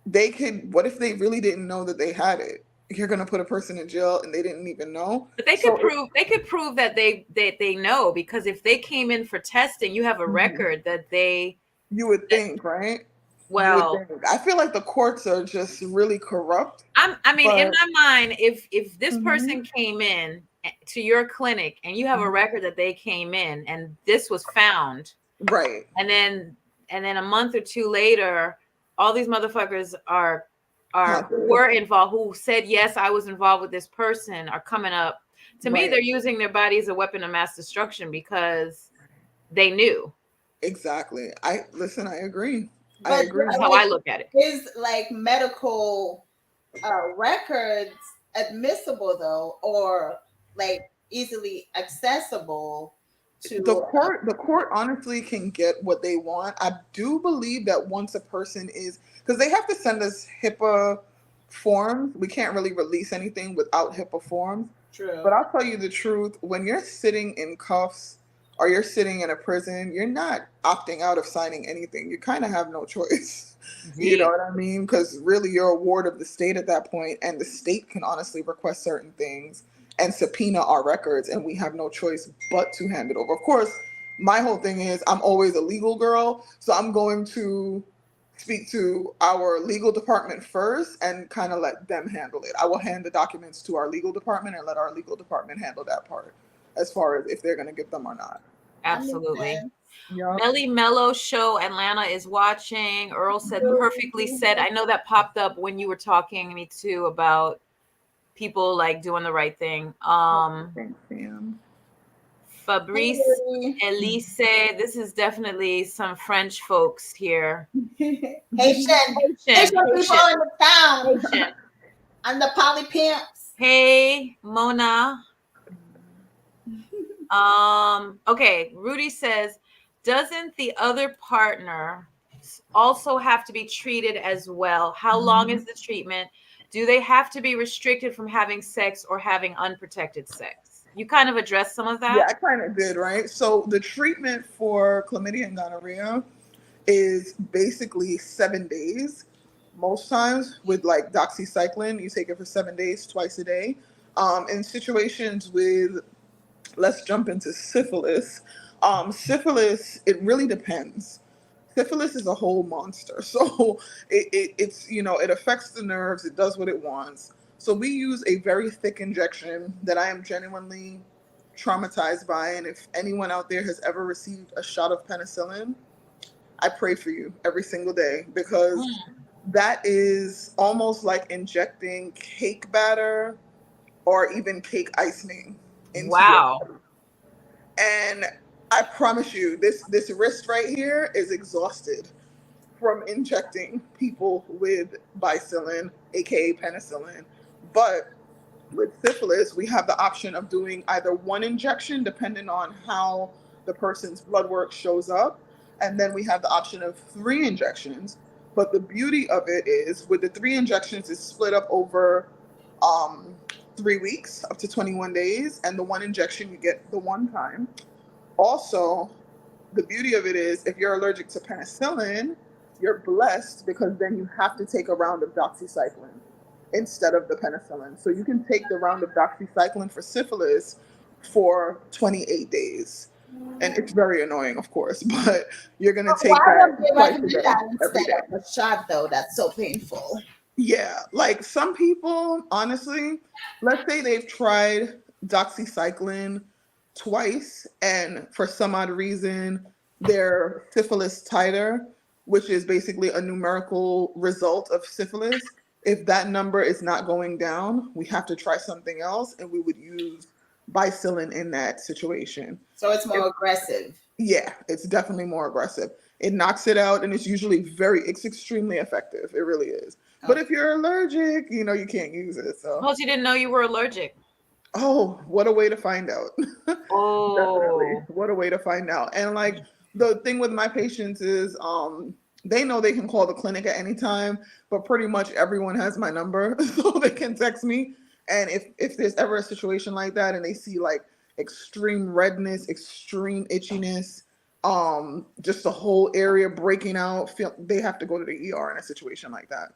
What if they really didn't know that they had it? You're going to put a person in jail and they didn't even know. But they could prove that they know, because if they came in for testing, you have a record that they. You would think, right? You would Well, think. I feel like the courts are just really corrupt. I mean, in my mind, if this Mhm. person came in to your clinic and you have a record that they came in and this was found, right, and then a month or two later, all these motherfuckers who were involved, who said, yes, I was involved with this person, are coming up. To me, they're using their body as a weapon of mass destruction because they knew. Exactly. I agree. But I agree. That's how I look at it. Is like medical records admissible though, or like easily accessible to The court honestly can get what they want. I do believe that once a person is, because they have to send us HIPAA forms. We can't really release anything without HIPAA forms. True. But I'll tell you the truth, when you're sitting in cuffs or you're sitting in a prison, you're not opting out of signing anything. You kind of have no choice. You know what I mean? Because really you're a ward of the state at that point, and the state can honestly request certain things and subpoena our records, and we have no choice but to hand it over. Of course, my whole thing is I'm always a legal girl, so I'm going to speak to our legal department first and kind of let them handle it. I will hand the documents to our legal department and let our legal department handle that part as far as if they're going to give them or not. Absolutely. Yep. Melly Mellow Show Atlanta is watching. Earl said, perfectly said. I know that popped up when you were talking to me too about people like doing the right thing. Thanks, Sam. Fabrice Elise, this is definitely some French folks here. Haitian people in the town. And the poly pimps. Hey, Mona. Okay, Rudy says, doesn't the other partner also have to be treated as well? How long is the treatment? Do they have to be restricted from having sex or having unprotected sex? You kind of addressed some of that. Yeah, I kind of did, right? So the treatment for chlamydia and gonorrhea is basically 7 days. Most times with like doxycycline, you take it for 7 days, twice a day. In situations with, let's jump into syphilis. Syphilis, it really depends. Syphilis is a whole monster. So it's, it affects the nerves. It does what it wants. So we use a very thick injection that I am genuinely traumatized by. And if anyone out there has ever received a shot of penicillin, I pray for you every single day, because that is almost like injecting cake batter or even cake icing into your body. And I promise you, this wrist right here is exhausted from injecting people with bicillin, aka penicillin. But with syphilis, we have the option of doing either one injection, depending on how the person's blood work shows up, and then we have the option of 3 injections. But the beauty of it is, with the 3 injections, it's split up over 3 weeks, up to 21 days, and the 1 injection you get the one time. Also, the beauty of it is, if you're allergic to penicillin, you're blessed, because then you have to take a round of doxycycline instead of the penicillin. So you can take the round of doxycycline for syphilis for 28 days. And it's very annoying, of course, but you're going to take that twice a day, every day. A shot, though, that's so painful. Yeah, like some people, honestly, let's say they've tried doxycycline twice, and for some odd reason, their syphilis titer, which is basically a numerical result of syphilis, if that number is not going down, we have to try something else, and we would use bicillin in that situation. So it's more aggressive. Yeah, it's definitely more aggressive. It knocks it out, and it's extremely effective. It really is. Okay. But if you're allergic, you can't use it. So. Suppose you didn't know you were allergic. Oh, what a way to find out. Definitely. What a way to find out. And like the thing with my patients is they know they can call the clinic at any time, but pretty much everyone has my number so they can text me. And if there's ever a situation like that and they see like extreme redness, extreme itchiness, just the whole area breaking out, they have to go to the ER in a situation like that.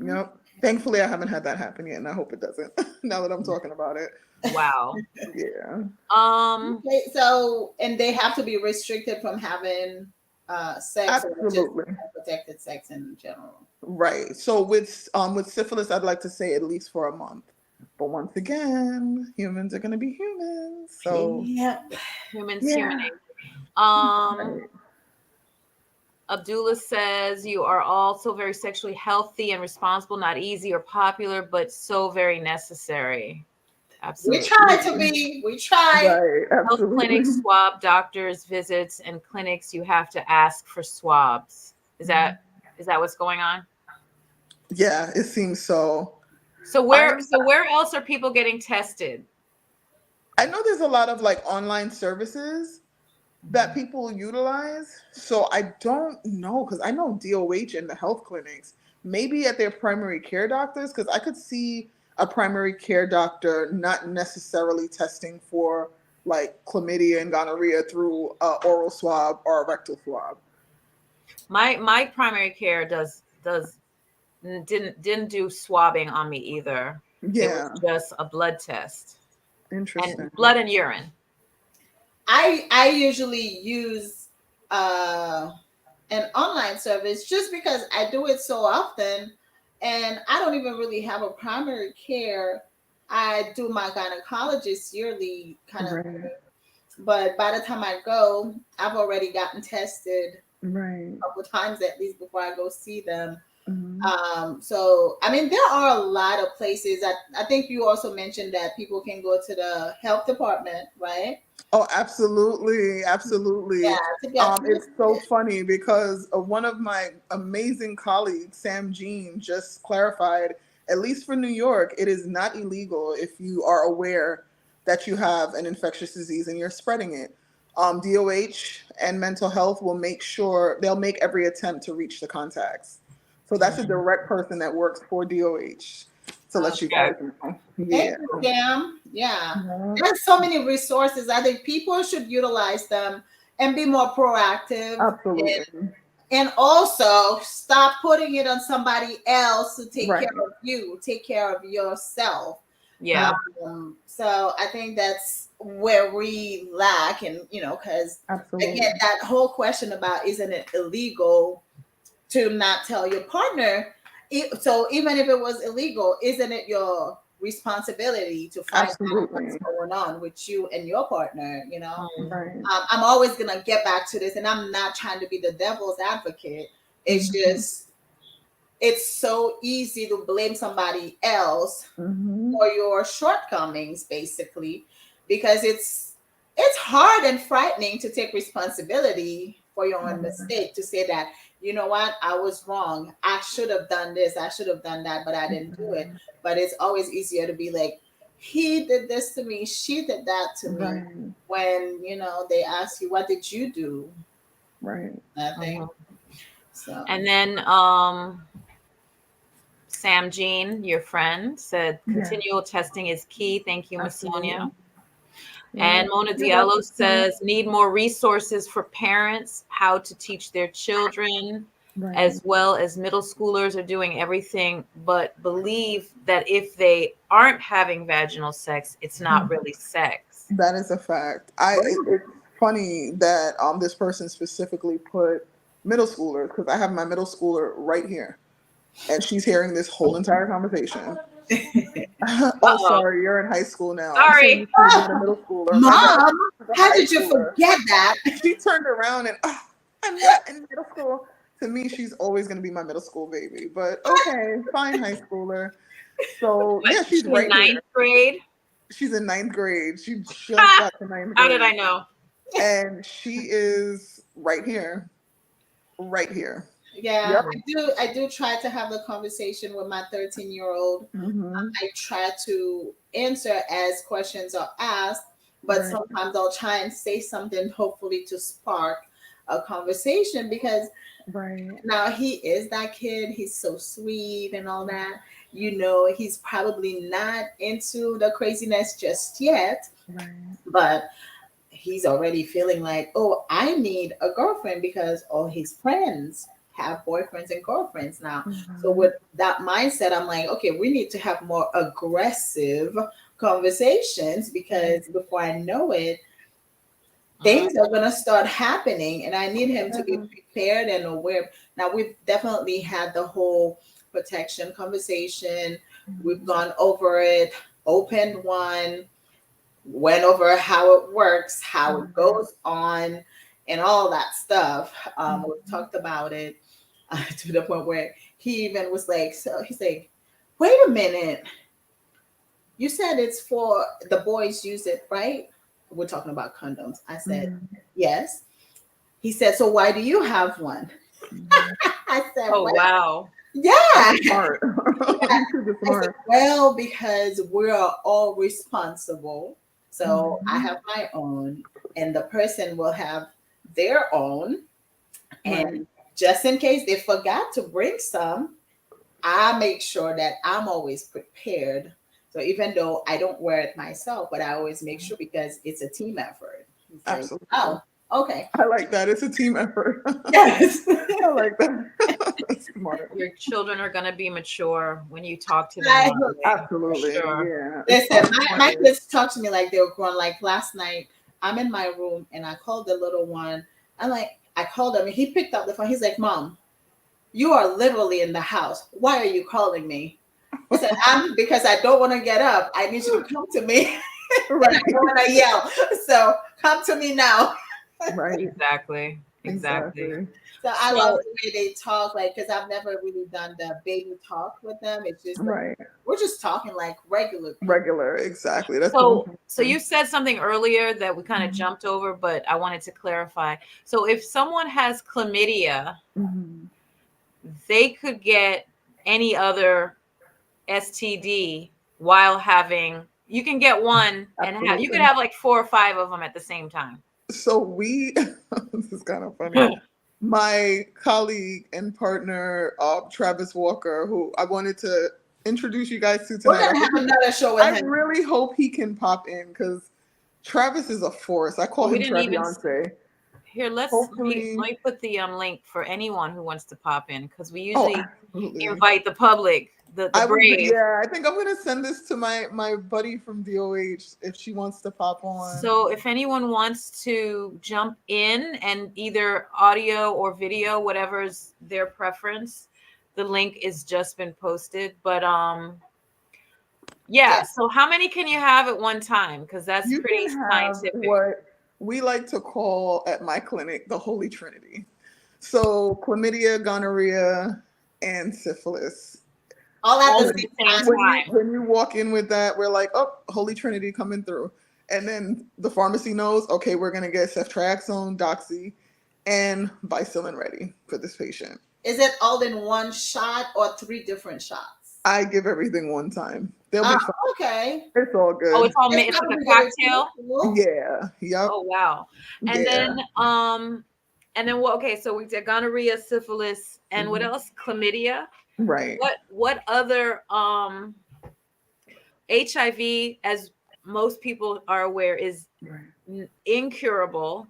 Yep. Thankfully, I haven't had that happen yet, and I hope it doesn't. Now that I'm talking about it. Wow. Yeah. Okay, so and they have to be restricted from having sex, absolutely, or just protected sex in general. Right. So with syphilis, I'd like to say at least for a month. But once again, humans are going to be humans. So yep, humans. Right. Abdullah says, you are all so very sexually healthy and responsible, not easy or popular, but so very necessary. Absolutely. We try to be. We try. Right, health clinics, swab, doctors, visits, and clinics, you have to ask for swabs. Is that what's going on? Yeah, it seems so. So where else are people getting tested? I know there's a lot of like online services that people utilize. So I don't know, because I know DOH and the health clinics, maybe at their primary care doctors, because I could see a primary care doctor not necessarily testing for like chlamydia and gonorrhea through an oral swab or a rectal swab. My primary care didn't do swabbing on me either. Yeah. It was just a blood test. Interesting. And blood and urine. I usually use an online service just because I do it so often, and I don't even really have a primary care. I do my gynecologist yearly kind of thing. But by the time I go, I've already gotten tested a couple times at least before I go see them. So I mean, there are a lot of places. I think you also mentioned that people can go to the health department, right? Oh, absolutely. Absolutely. Yeah, it's so funny because one of my amazing colleagues, Sam Jean, just clarified, at least for New York, it is not illegal if you are aware that you have an infectious disease and you're spreading it. DOH and mental health will make sure they'll make every attempt to reach the contacts. So that's a direct person that works for DOH. To let you guys know. Yeah. Thank you, Sam. Yeah. There's so many resources. I think people should utilize them and be more proactive. Absolutely. And also stop putting it on somebody else to take care of you. Take care of yourself. Yeah. So I think that's where we lack, and because again, that whole question about isn't it illegal to not tell your partner? So even if it was illegal, isn't it your responsibility to find out what's going on with you and your partner? I'm always gonna get back to this, and I'm not trying to be the devil's advocate. It's just it's so easy to blame somebody else for your shortcomings, basically, because it's hard and frightening to take responsibility for your own mistake, to say that, you know what, I was wrong. I should have done this. I should have done that, but I didn't do it. But it's always easier to be like, he did this to me. She did that to me. When, they ask you, what did you do? Right. Nothing. So. And then Sam Jean, your friend, said continual testing is key. Thank you, Miss Sonia. And Mona Diallo says, need more resources for parents, how to teach their children, as well as middle schoolers are doing everything, but believe that if they aren't having vaginal sex, it's not really sex. That is a fact. It's funny that this person specifically put middle schoolers, because I have my middle schooler right here, and she's hearing this whole entire conversation. Oh, Uh-oh. sorry, you're in high school now. I'm so Sorry. used to you being a middle schooler. My bad. Mom, She's a how high did you schooler. forget that? She turned around and I'm not in middle school. To me, she's always going to be my middle school baby. But okay, fine, high schooler. So What? yeah, she's She's right ninth here. grade. She's in ninth grade. She just Ha! got to ninth How did I grade, know? and she is right here, right here. Yeah, Yep. I do try to have the conversation with my 13-year-old. Hmm. I try to answer as questions are asked, but Right. sometimes I'll try and say something hopefully to spark a conversation because Right. now he is that kid. He's so sweet and all that. He's probably not into the craziness just yet, Right. but he's already feeling like, oh, I need a girlfriend because all his friends have boyfriends and girlfriends now. So Hmm. with that mindset, I'm like, okay, we need to have more aggressive conversations because before I know it, Mm. things are going to start happening and I need him to be Yeah. prepared and aware. Now we've definitely had the whole protection conversation. We've Mhm. gone over it, opened one, went over how it works, how it Right. goes on, and all that stuff. We've Mhm. talked about it to the point where he even was like, so he's like, wait a minute, you said it's for the boys use it, right? We're talking about condoms. I said, Mhm. yes. He said, so why do you have one? Mhm. I said, Oh well, wow. That's yeah. smart. You super I said, smart. well, because we're all responsible. So I Mhm. have my own, and the person will have their own. Right. And just in case they forgot to bring some, I make sure that I'm always prepared. So even though I don't wear it myself, but I always make sure because it's a team effort. He's like, Absolutely. oh, okay. I like that. It's a team effort. Yes. I like that. That's smart. Your children are gonna be mature when you talk to them I that way, for Absolutely. sure. Yeah. Listen, Especially my when kids talk to me like they were grown. Like last night, I'm in my room and I called the little one. I called him and he picked up the phone. He's like, Mom, you are literally in the house. Why are you calling me? I said, I'm because I don't want to get up. I need you to come to me. And I right. don't want to yell. So come to me now. Right. Exactly. Exactly. Exactly. So I love So the way they talk, like, because I've never really done the baby talk with them. It's just like, right. we're just talking like regular people. Regular. Exactly. That's the most So you important. said something earlier that we kind of Mhm. jumped over, but I wanted to clarify. So if someone has chlamydia, Mhm. they could get any other STD while having, you can get one and you could Absolutely. have like 4 or 5 of them at the same time. So we this is kind of funny. My colleague and partner, Travis Walker, who I wanted to introduce you guys to We're tonight. gonna have another show with I him. really hope he can pop in because Travis is a force. I call We him didn't even Traviance. here. Hopefully, Let me put the link for anyone who wants to pop in because we oh, usually absolutely. invite the public, the I was, brave. yeah, I think I'm gonna send this to my buddy from DOH if she wants to pop on. So if anyone wants to jump in and either audio or video, whatever's their preference, the link is just been posted. But Yeah. yeah. So how many can you have at one time? Because that's You pretty can have scientific. what we like to call at my clinic the Holy Trinity. So chlamydia, gonorrhea, and syphilis. All at the All at When the same same time. time. when you walk in with that, we're like, oh, Holy Trinity coming through. And then the pharmacy knows, okay, we're gonna get ceftriaxone, doxy, and Vicilin ready for this patient. Is it all in one shot or three different shots? I give everything one time. They'll Oh, be fine. okay. It's all Oh, good. It's it's like probably a gonna be cocktail. cool. Yeah. Yep. Oh wow. And Yeah. then what, okay, so we did gonorrhea, syphilis, and what Mhm. else? Chlamydia. Right. What other HIV, as most people are aware, is Right. incurable.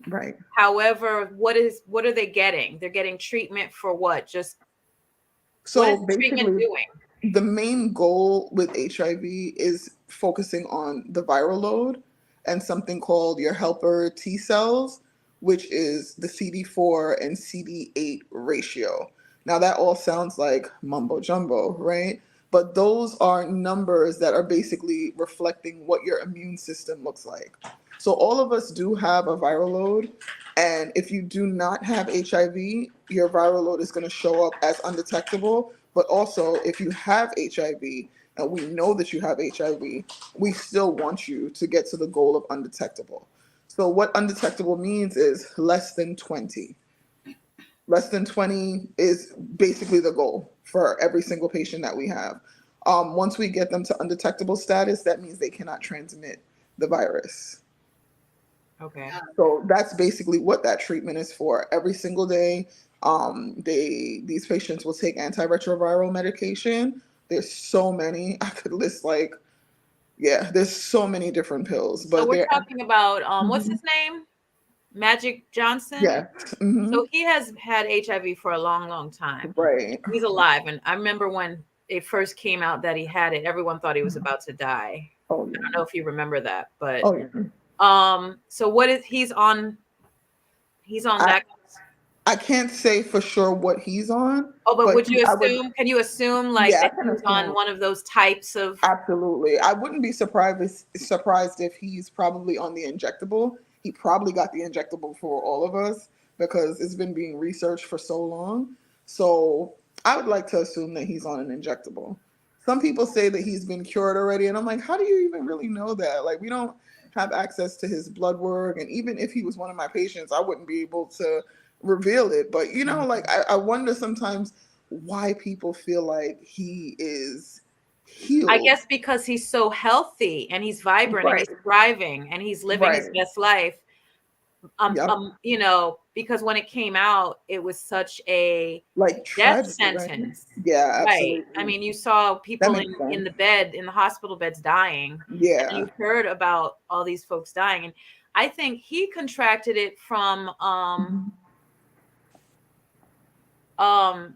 Right. However, what are they getting? They're getting treatment for what? Just what is So the treatment basically, doing? the main goal with HIV is focusing on the viral load and something called your helper T cells, which is the CD4 and CD8 ratio. Now, that all sounds like mumbo jumbo, right? but those are numbers that are basically reflecting what your immune system looks like. So all of us do have a viral load, and if you do not have HIV, your viral load is going to show up as undetectable. But also, if you have HIV, and we know that you have HIV, we still want you to get to the goal of undetectable. So what undetectable means is less than 20. Less than 20 is basically the goal for every single patient that we have. Once we get them to undetectable status, that means they cannot transmit the virus. Okay. So that's basically what that treatment is for. Every single day, these patients will take antiretroviral medication. There's so many. I could list like, yeah, there's so many different pills, So but we're they're talking about what's Mhm. his name? Magic Johnson. Yeah. Hmm. So he has had HIV for a long, long time. Right. He's alive, and I remember when it first came out that he had it, everyone thought he was about to die. Oh I don't yeah. know if you remember that, but Oh yeah. so what is he's on? He's on I that. I can't say for sure what he's on, Oh, but but would you I would. assume? Can you assume like Yeah, I that can he was on assume. one of those types of? Absolutely. I wouldn't be surprised if he's probably on the injectable. He probably got the injectable for all of us because it's been being researched for so long. So I would like to assume that he's on an injectable. Some people say that he's been cured already, and I'm like, how do you even really know that? Like, we don't have access to his blood work, and even if he was one of my patients, I wouldn't be able to reveal it. But like I wonder sometimes why people feel like he is I healed. guess because he's so healthy and he's vibrant and Right. he's thriving and he's living his Right. best life. Yep. Because when it came out, it was such a Like death tragedy, right? sentence. Yeah, Right. I absolutely. mean, you saw That people makes in sense. the bed, in the hospital beds dying, and Yeah. you heard about all these folks dying. And I think he contracted it from Mhm. um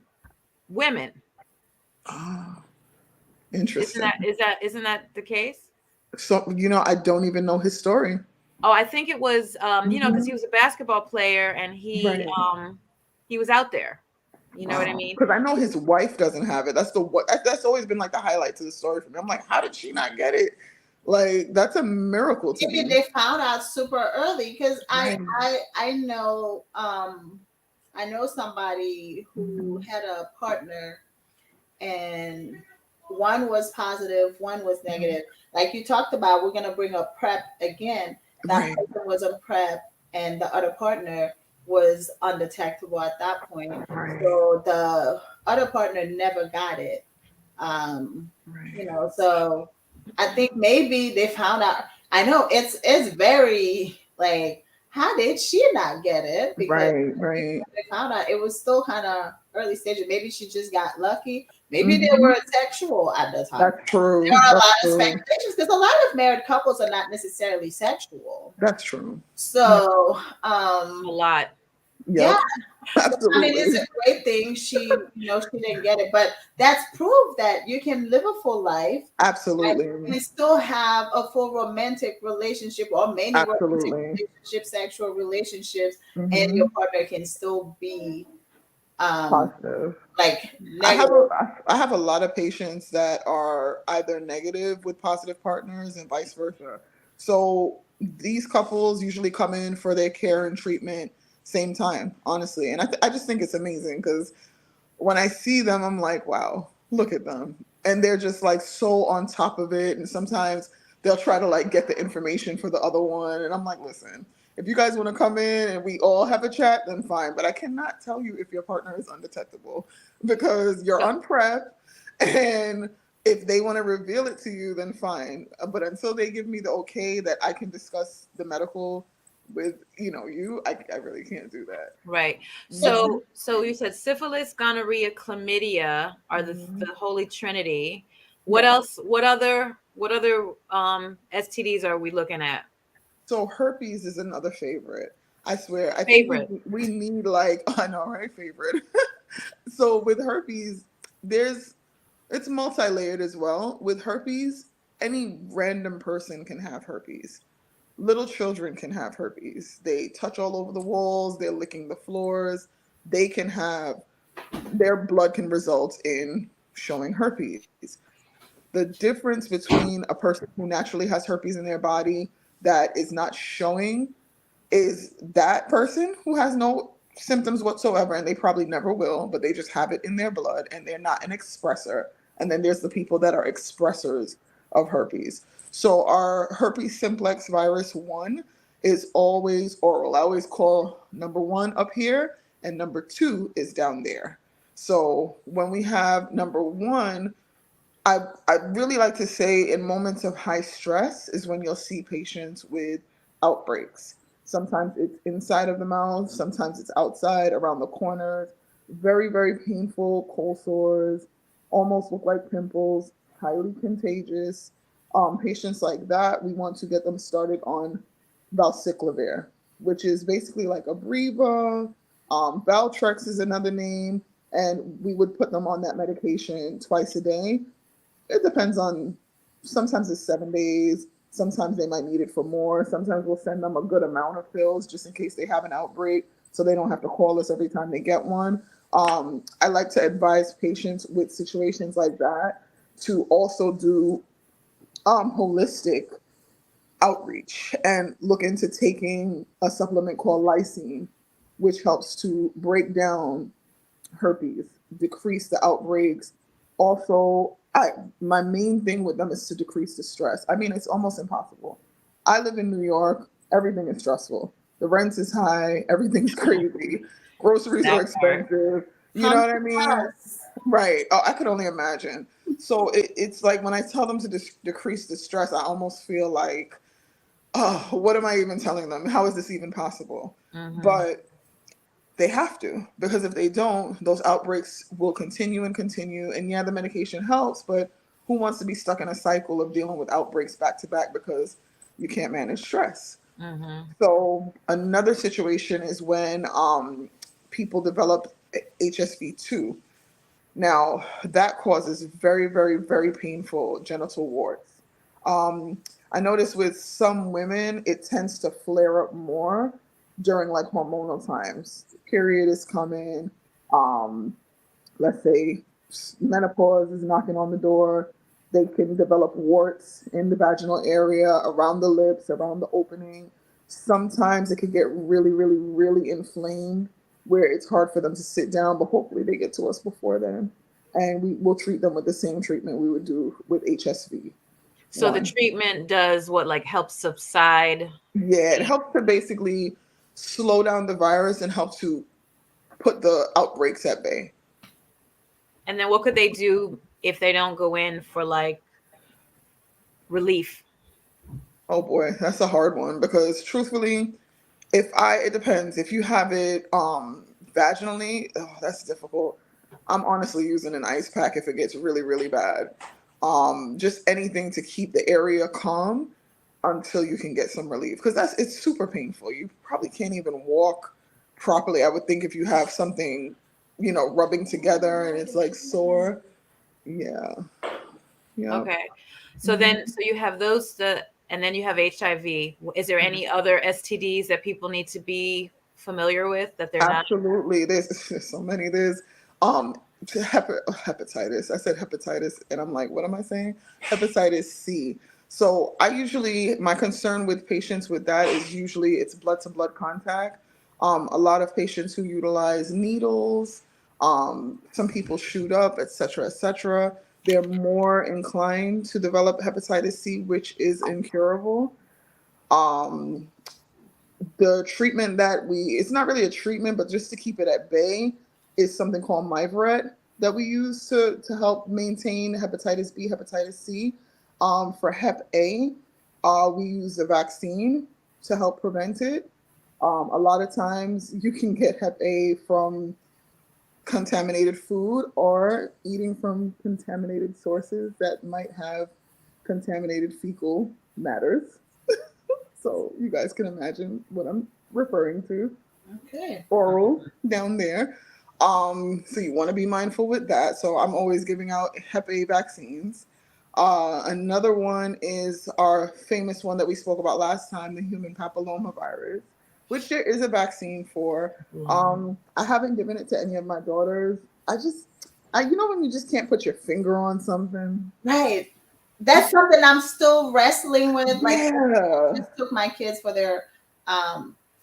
women. Ah, Isn't interesting. that the case? So, I don't even know his story. Oh, I think it was because he Hmm. was a basketball player and Right. he was out there. You know what I Wow. mean? Because I know his wife doesn't have it. That's always been like the highlight to the story for me. I'm like, how did she not get it? Like, that's a miracle to Maybe me. they found out super early because I Right. I I know I know somebody who Mhm. had a partner and one was positive, one was negative. Like you talked about, we're gonna bring up PrEP again. That Right. person was on PrEP and the other partner was undetectable at that point. Right. So the other partner never got it. Right. So I think maybe they found out. I know it's very like, how did she not get it? Because Right. I think Right. when they found out, it was still kind of early stages. Maybe she just got lucky. Maybe they Hmm. were sexual at the time. That's true. There are a That's lot of true. speculations because a lot of married couples are not necessarily sexual. That's true. Yeah. So A lot. yeah, Yep. so I mean, it's Absolutely. a great thing she didn't get it, but that's proof that you can live a full life and Absolutely. you can still have a full romantic relationship or many romantic Absolutely. relationships, sexual relationships, and your Hmm. partner can still be um Positive. like I have negative. a I have a lot of patients that are either negative with positive partners and vice versa. So these couples usually come in for their care and treatment same time, honestly, and I just think it's amazing because when I see them, I'm like, wow, look at them. And they're just like so on top of it. And sometimes they'll try to like get the information for the other one. And I'm like, listen, if you guys want to come in and we all have a chat, then fine. But I cannot tell you if your partner is undetectable because you're So on prep. And if they want to reveal it to you, then fine. But until they give me the okay that I can discuss the medical with, I really can't do that. right. Hmm. So you said syphilis, gonorrhea, chlamydia are the Hmm. holy trinity. What Yeah. else? What other STDs are we looking at? So herpes is another favorite. I swear. I think we Favorite. we need like I know, right? Favorite. So with herpes, there's it's multi-layered as well. With herpes, any random person can have herpes. Little children can have herpes. They touch all over the walls, they're licking the floors. They can have their blood can result in showing herpes. The difference between a person who naturally has herpes in their body that is not showing is that person who has no symptoms whatsoever, and they probably never will, but they just have it in their blood and they're not an expressor. And then there's the people that are expressors of herpes. So our herpes simplex virus 1 is always oral. I always call number 1 up here and number 2 is down there. So when we have number 1, I really like to say in moments of high stress is when you'll see patients with outbreaks. Sometimes it's inside of the mouth, sometimes it's outside around the corners. Very, very painful cold sores, almost look like pimples, highly contagious. Patients like that, we want to get them started on valciclovir, which is basically like a Breva. Valtrex is another name, and we would put them on that medication twice a day. It depends on, sometimes it's 7 days, sometimes they might need it for more, sometimes we'll send them a good amount of pills just in case they have an outbreak so they don't have to call us every time they get one. I like to advise patients with situations like that to also do holistic outreach and look into taking a supplement called lysine, which helps to break down herpes, decrease the outbreaks. Also, my main thing with them is to decrease the stress. I mean, it's almost impossible. I live in New York. Everything is stressful. The rent is high. Everything's crazy. Groceries are That part. expensive. You know what I Haunted mean? house. Right. Oh, I could only imagine. So it's like when I tell them to decrease the stress, I almost feel like, oh, what am I even telling them? How is this even possible? Mm-hmm. But they have to, because if they don't, those outbreaks will continue and continue. And yeah, the medication helps, but who wants to be stuck in a cycle of dealing with outbreaks back to back because you can't manage stress? Mm-hmm. So another situation is when people develop HSV2. Now, that causes very, very, very painful genital warts. Um, I notice with some women, it tends to flare up more during like hormonal times. Period is coming. Um, let's say menopause is knocking on the door. They can develop warts in the vaginal area, around the lips, around the opening. Sometimes it can get really, really, really inflamed where it's hard for them to sit down, but hopefully they get to us before then. And we will treat them with the same treatment we would do with HSV So the 1. treatment does what, like help subside Yeah, it pain? helps to basically slow down the virus and help to put the outbreaks at bay. And then what could they do if they don't go in for like relief? Oh boy, that's a hard one because truthfully, it depends. If you have it vaginally, oh, that's difficult. I'm honestly using an ice pack if it gets really, really bad. Just anything to keep the area calm until you can get some relief because it's super painful. You probably can't even walk properly. I would think if you have something, rubbing together and it's like sore. Yeah. Yep. Okay. So then, Mhm. so you have those, and then you have HIV. Is there any other STDs that people need to be familiar with that they're not? Absolutely. There's so many. There's hepatitis. I said hepatitis, and I'm like, what am I saying? Hepatitis C. So my concern with patients with that is usually it's blood to blood contact. A lot of patients who utilize needles, some people shoot up, et cetera, et cetera. They're more inclined to develop hepatitis C, which is incurable. Um, the treatment it's not really a treatment, but just to keep it at bay, is something called Mivaret that we use to help maintain hepatitis B, hepatitis C. For Hep A, we use a vaccine to help prevent it. A lot of times you can get Hep A from contaminated food or eating from contaminated sources that might have contaminated fecal matters. So you guys can imagine what I'm referring to. Okay. Oral down there. So you want to be mindful with that. So I'm always giving out Hep A vaccines. Another one is our famous one that we spoke about last time, the human papilloma virus, which there is a vaccine for. I haven't given it to any of my daughters. You know when you just can't put your finger on something? Right. That's something I'm still wrestling with. Like, I Yeah. just took my kids for their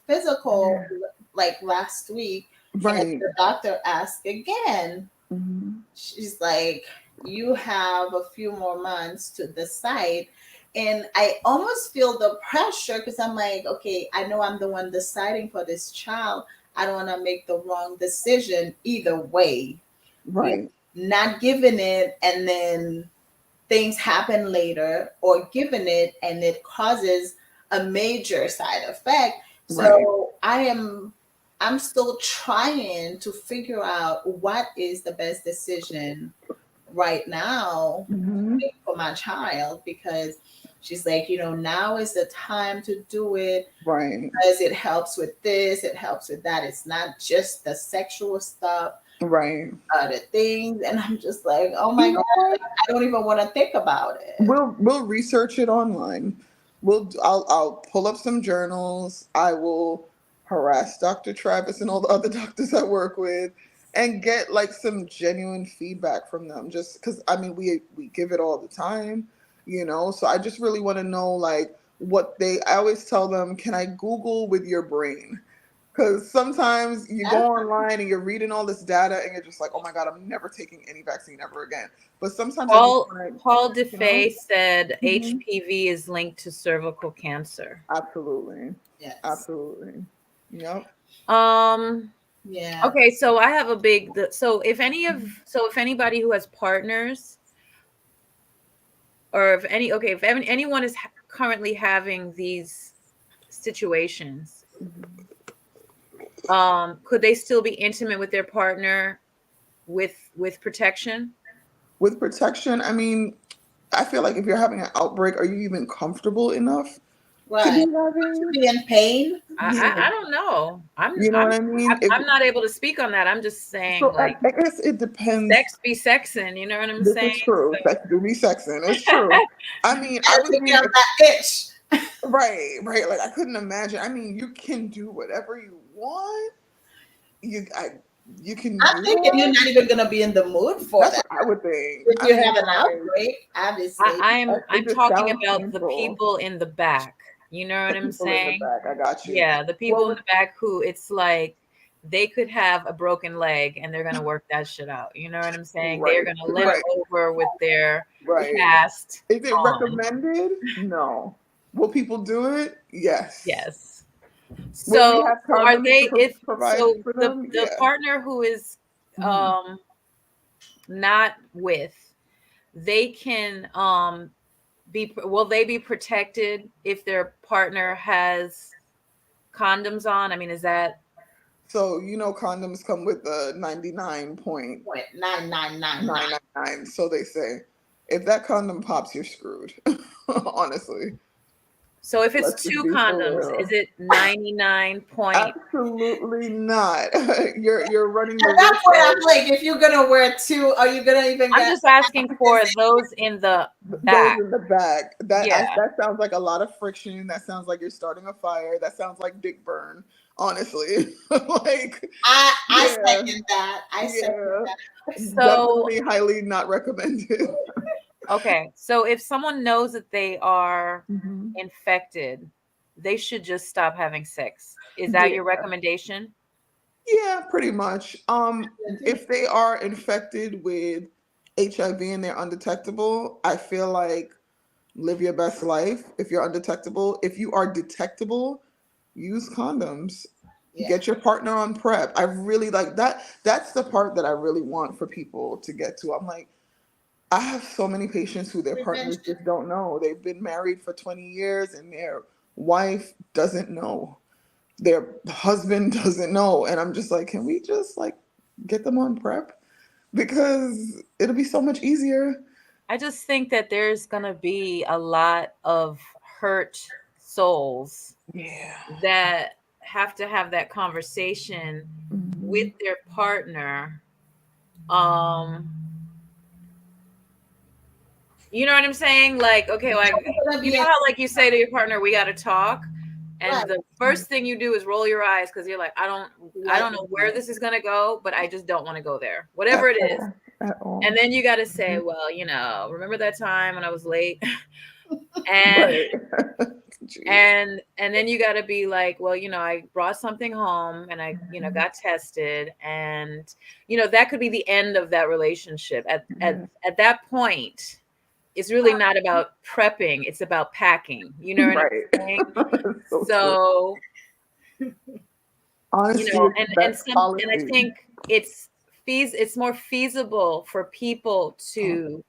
physical Yeah. like last week, and Right. the doctor asked again. Hmm. She's like, you have a few more months to decide. And I almost feel the pressure because I'm like, okay, I know I'm the one deciding for this child. I don't want to make the wrong decision either way. You know, Right. not giving it and then things happen later, or giving it and it causes a major side effect. Right. So I'm still trying to figure out what is the best decision right now Hmm. for my child, because she's like, now is the time to do it Right. because it helps with this, it helps with that. It's not just the sexual stuff, Right. other things. And I'm just like, oh my You God, know what? I don't even want to think about it. We'll research it online. I'll pull up some journals. I will harass Dr. Travis and all the other doctors I work with and get like some genuine feedback from them. Just because I mean we give it all the time, you know. So I just really want to know like what they. I always tell them, can I Google with your brain? Because sometimes you go online and you're reading all this data and you're just like, oh my God, I'm never taking any vaccine ever again. But sometimes I just want to, Paul you know? DeFay said Hmm. HPV is linked to cervical cancer. Absolutely. Yes. Absolutely. Yep. Um, Yeah. okay, so I have a big so if anybody who has partners, or if anyone is currently having these situations, Mhm. could they still be intimate with their partner with protection? With protection, I mean, I feel like if you're having an outbreak, are you even comfortable enough to be Right. To having? be in pain. Yeah. I don't know. You know what I mean? I'm not able to speak on that. I'm just saying, So like, I guess it depends. sex be sexing, you know what I'm This saying? is true. Sex do be sexing. It's true. I mean, I Gotta would take mean care of that itch. right, right. Like I couldn't imagine. I mean, you can do whatever you want. You can I'm do thinking you're that. not even gonna be in the mood for That's that. what I would think. If I you mean, have an like, outbreak, obviously. it I'm just talking sounds about the painful. people in the back. You know The what I'm people in the saying? back. I got you. Yeah, the people Well, in the back who it's like they could have a broken leg and they're gonna work that shit out. You know what I'm saying? They're right, gonna limp right, over with their right. cast Is it on. recommended? No. Will people do it? Yes. Yes. Will we So have so are condoms to they if provide so for the them? the Yeah. partner who is Hmm. um not with, they can will they be protected if their partner has condoms on? I mean, is that So you know, condoms come with a .9999. 99.999. So they say, if that condom pops, you're screwed. Honestly, so? If it's let's just two be for condoms, is real. it 99 point? Absolutely not. You're running the At that risk point, I'm of like, if you're gonna wear two, are you gonna even I'm get just asking this? for those in the those back. in the back. Yeah. That sounds like a lot of friction. That sounds like you're starting a fire. That sounds like dick burn. Honestly, like I yeah, second that. I second yeah, that. So, definitely highly not recommended. okay. So if someone knows that they are Hmm. infected, they should just stop having sex. Is that Yeah, your recommendation? yeah, pretty much. If they are infected with HIV and they're undetectable, I feel like live your best life. If you're undetectable, if you are detectable, use condoms. Yeah. Get your partner on prep. I really like that. That's the part that I really want for people to get to. I'm like, I have so many patients who their partners Prevention. just don't know. They've been married for 20 years and their wife doesn't know. Their husband doesn't know. And I'm just like, can we just like get them on prep? Because it'll be so much easier. I just think that there's going to be a lot of hurt souls Yeah. that have to have that conversation with Hmm. their partner. Um, you know what I'm saying? Like, okay, like, It's gonna you be know in, how like you say to your partner, we got to talk. And right. the first thing you do is roll your eyes because you're like, I Let don't me know where know. this is going to go, but I just don't want to go there. That's Whatever it is. fair. at all. And then you got to say, Mhm. well, remember that time when I was late? and Right. Jeez. and then you got to be like, well, I brought something home and I, Mhm. got tested, and that could be the end of that relationship. At at Yeah. at that point, it's really not about prepping, it's about packing. You know what I'm Right. saying? It's so true. So, Honesty is the and best I policy. think it's more feasible for people Oh, to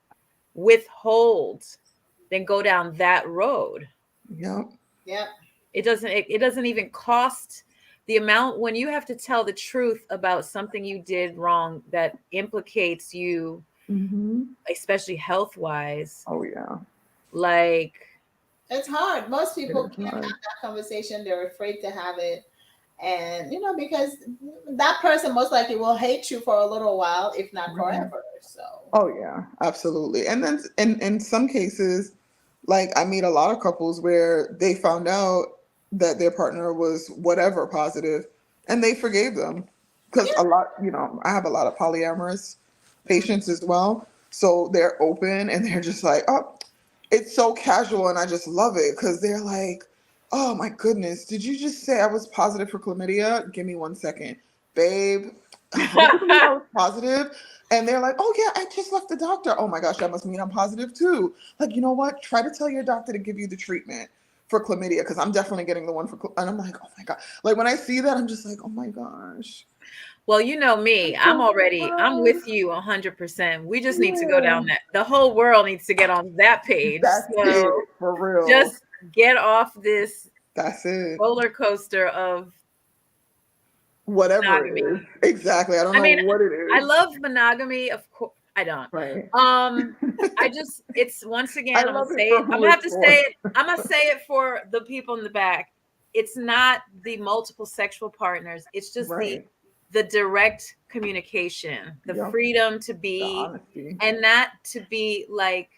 withhold than go down that road. yep. Yep. It doesn't even cost the amount when you have to tell the truth about something you did wrong that implicates you, Hmm. especially health wise. Oh yeah. Like, It's hard. Most It people is can't have hard. that conversation. They're afraid to have it. And, because that person most likely will hate you for a little while, if not Right. forever. So, Oh yeah, absolutely. And then in some cases, like I meet a lot of couples where they found out that their partner was whatever positive and they forgave them. Because a lot, I have a lot of polyamorous patients as well. So they're open and they're just like, oh, it's so casual and I just love it because they're like, oh my goodness, did you just say I was positive for chlamydia? Give me 1 second. Babe, would you believe I was positive? And they're like, oh yeah, I just left the doctor. Oh my gosh, that must mean I'm positive too. Like, you know what? Try to tell your doctor to give you the treatment for chlamydia because I'm definitely getting the one for and I'm like, oh my God. Like when I see that, I'm just like, oh my gosh. well, you know me, It's so I'm hard. with you 100%. We just need to go Yeah. down the whole world needs to get on that page. That's So it. For real. just get off this That's it. roller coaster of Whatever it is. monogamy. Exactly. I don't I know mean, what it I is. love monogamy, of course. I don't. Right. I just it's once I again, I'm gonna love it say for it. I'm who gonna have it's to say for. it. I'm gonna say it for the people in the back. It's not the multiple sexual partners. It's just the Right. the direct communication, the Yep. freedom to The be, honesty. and not to be like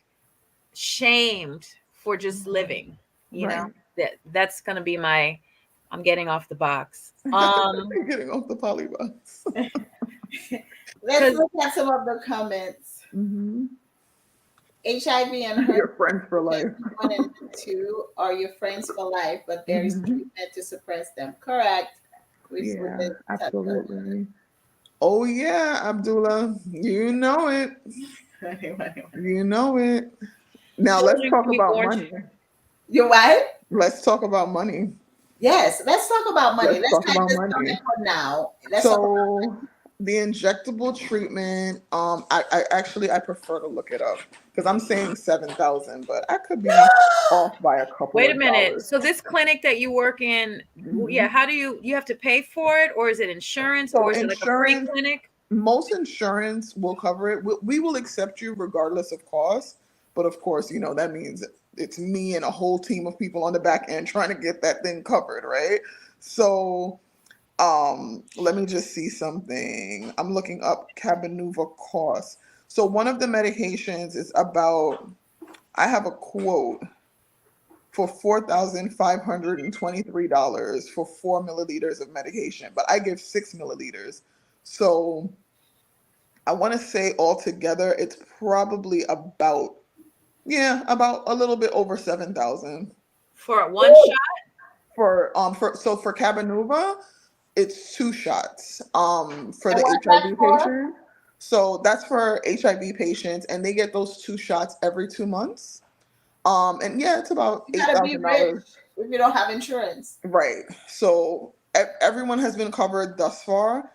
shamed for just living. You know Right. that's gonna be my. I'm getting off the box. Getting off the polybox. let's Because look at some of the comments. Hmm. HIV and herpes Your friends for life. infection 1 and 2 are your friends for life, but there is Hmm. treatment to suppress them. Correct. We Yeah, did touch on absolutely. Oh yeah, Abdullah. You know it. that. You know it. Now let's children talk can be about born. money. You're right. Let's talk about money. Yes, let's talk about money. Let's Let's talk hide about this money. comment for now. Let's talk about So the injectable treatment, I prefer to look it up because I'm saying 7,000, but I could be off by a couple Wait a of minute. dollars. So this clinic that you work in, yeah, Mhm. how do you have to pay for it, or is it insurance, So or is it like a free insurance, clinic? most insurance will cover it. We will accept you regardless of cost, but of course, that means it's me and a whole team of people on the back end trying to get that thing covered, right? So let me just see something. I'm looking up Cabenuva cost. So one of the medications is about, I have a quote for $4,523 for 4 milliliters of medication, but I give 6 milliliters. So I want to say altogether it's probably about, yeah, about a little bit over 7,000 For one shot? for Cabenuva, it's 2 shots for and the what's that HIV for? patient. So that's for HIV patients, and they get those 2 shots every 2 months. And yeah, it's about You eight gotta be thousand rich dollars. if you don't have insurance. Right. So everyone has been covered thus far.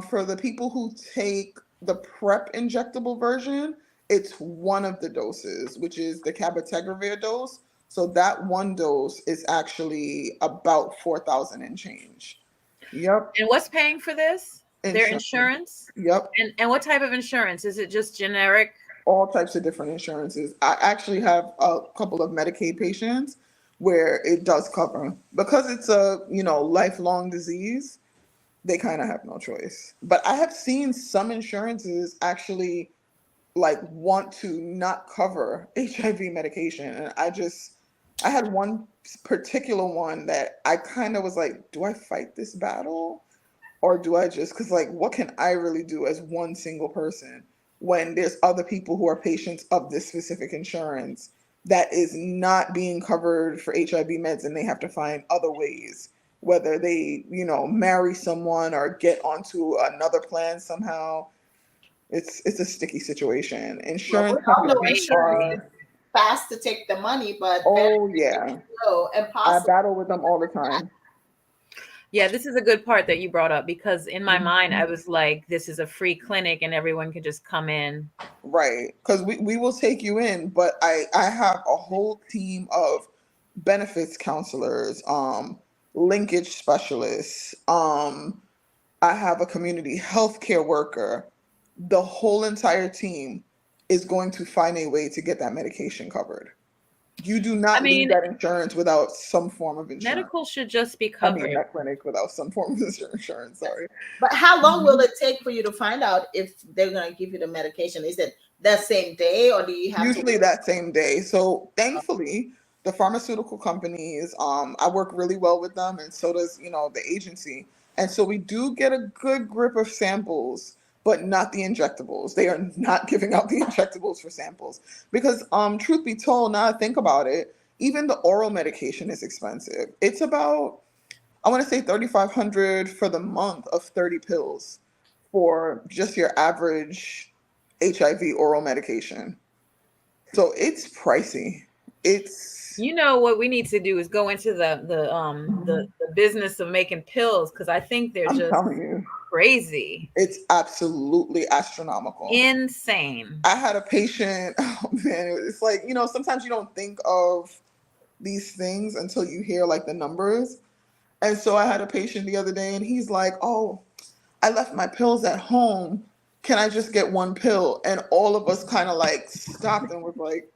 For the people who take the PrEP injectable version, it's one of the doses, which is the cabotegravir dose. So that one dose is actually about 4,000 and change. Yep. And what's paying for this? Their Insurance. insurance? Yep. And what type of insurance? Is it just generic? All types of different insurances. I actually have a couple of Medicaid patients where it does cover because it's a, lifelong disease. They kind of have no choice. But I have seen some insurances actually like want to not cover HIV medication. And I had one particular one that I kind of was like, do I fight this battle? Or do I just, because like, what can I really do as one single person? when there's other people who are patients of this specific insurance that is not being covered for HIV meds, and they have to find other ways, whether they, marry someone or get onto another plan somehow. It's a sticky situation. Well, we Insurance all know companies insurance is Crazy. are, fast to take the money, but very oh yeah, slow and I possible. battle with them all the time. Yeah, this is a good part that you brought up, because in my mind I Mhm. was like, this is a free clinic and everyone can just come in. Right, because we will take you in, but I have a whole team of benefits counselors, linkage specialists, I have a community healthcare worker. The whole entire team is going to find a way to get that medication covered. You do I not leave mean, that insurance without some form of insurance. medical should just be I mean, covered. that clinic without some form of insurance. Sorry. But how long will Mhm. it take for you to find out if they're going to give you the medication? Is it that same day, or do you have to Usually wait? that same day. So thankfully, the pharmaceutical companies, I work really well with them, and so does the agency. And so we do get a good grip of samples, but not the injectables. They are not giving out the injectables for samples because, truth be told, now I think about it, even the oral medication is expensive. It's about, I want to say 3,500 for the month of 30 pills for just your average HIV oral medication. So it's pricey. It's You know what we need to do is go into the business of making pills, because I think they're I'm just telling you, crazy, it's absolutely astronomical. insane. I had a patient, oh man, it's like, sometimes you don't think of these things until you hear like the numbers. And so I had a patient the other day and he's like, "Oh, I left my pills at home. Can I just get one pill?" And all of us kind of like stopped and was like,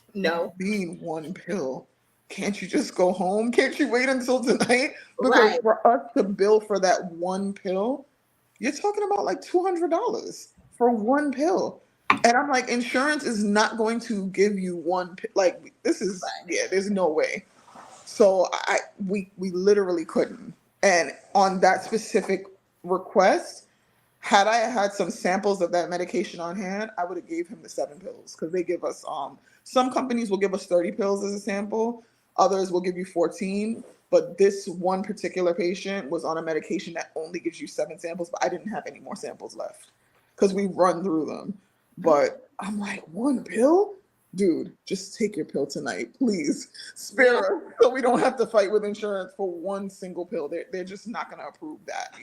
"What do No, you mean one pill? Can't you just go home? Can't you wait until tonight?" Because right, for us to bill for that one pill, you're talking about like $200 for one pill. And I'm like, insurance is not going to give you like this is, right. yeah, there's no way. So we literally couldn't. And on that specific request, had I had some samples of that medication on hand, I would have gave him the 7 pills because they give us some companies will give us 30 pills as a sample, others will give you 14. But this one particular patient was on a medication that only gives you 7 samples, but I didn't have any more samples left because we run through them. But I'm like, one pill? Dude, just take your pill tonight, please. Yeah, Spare us so we don't have to fight with insurance for one single pill. They're just not going to approve that.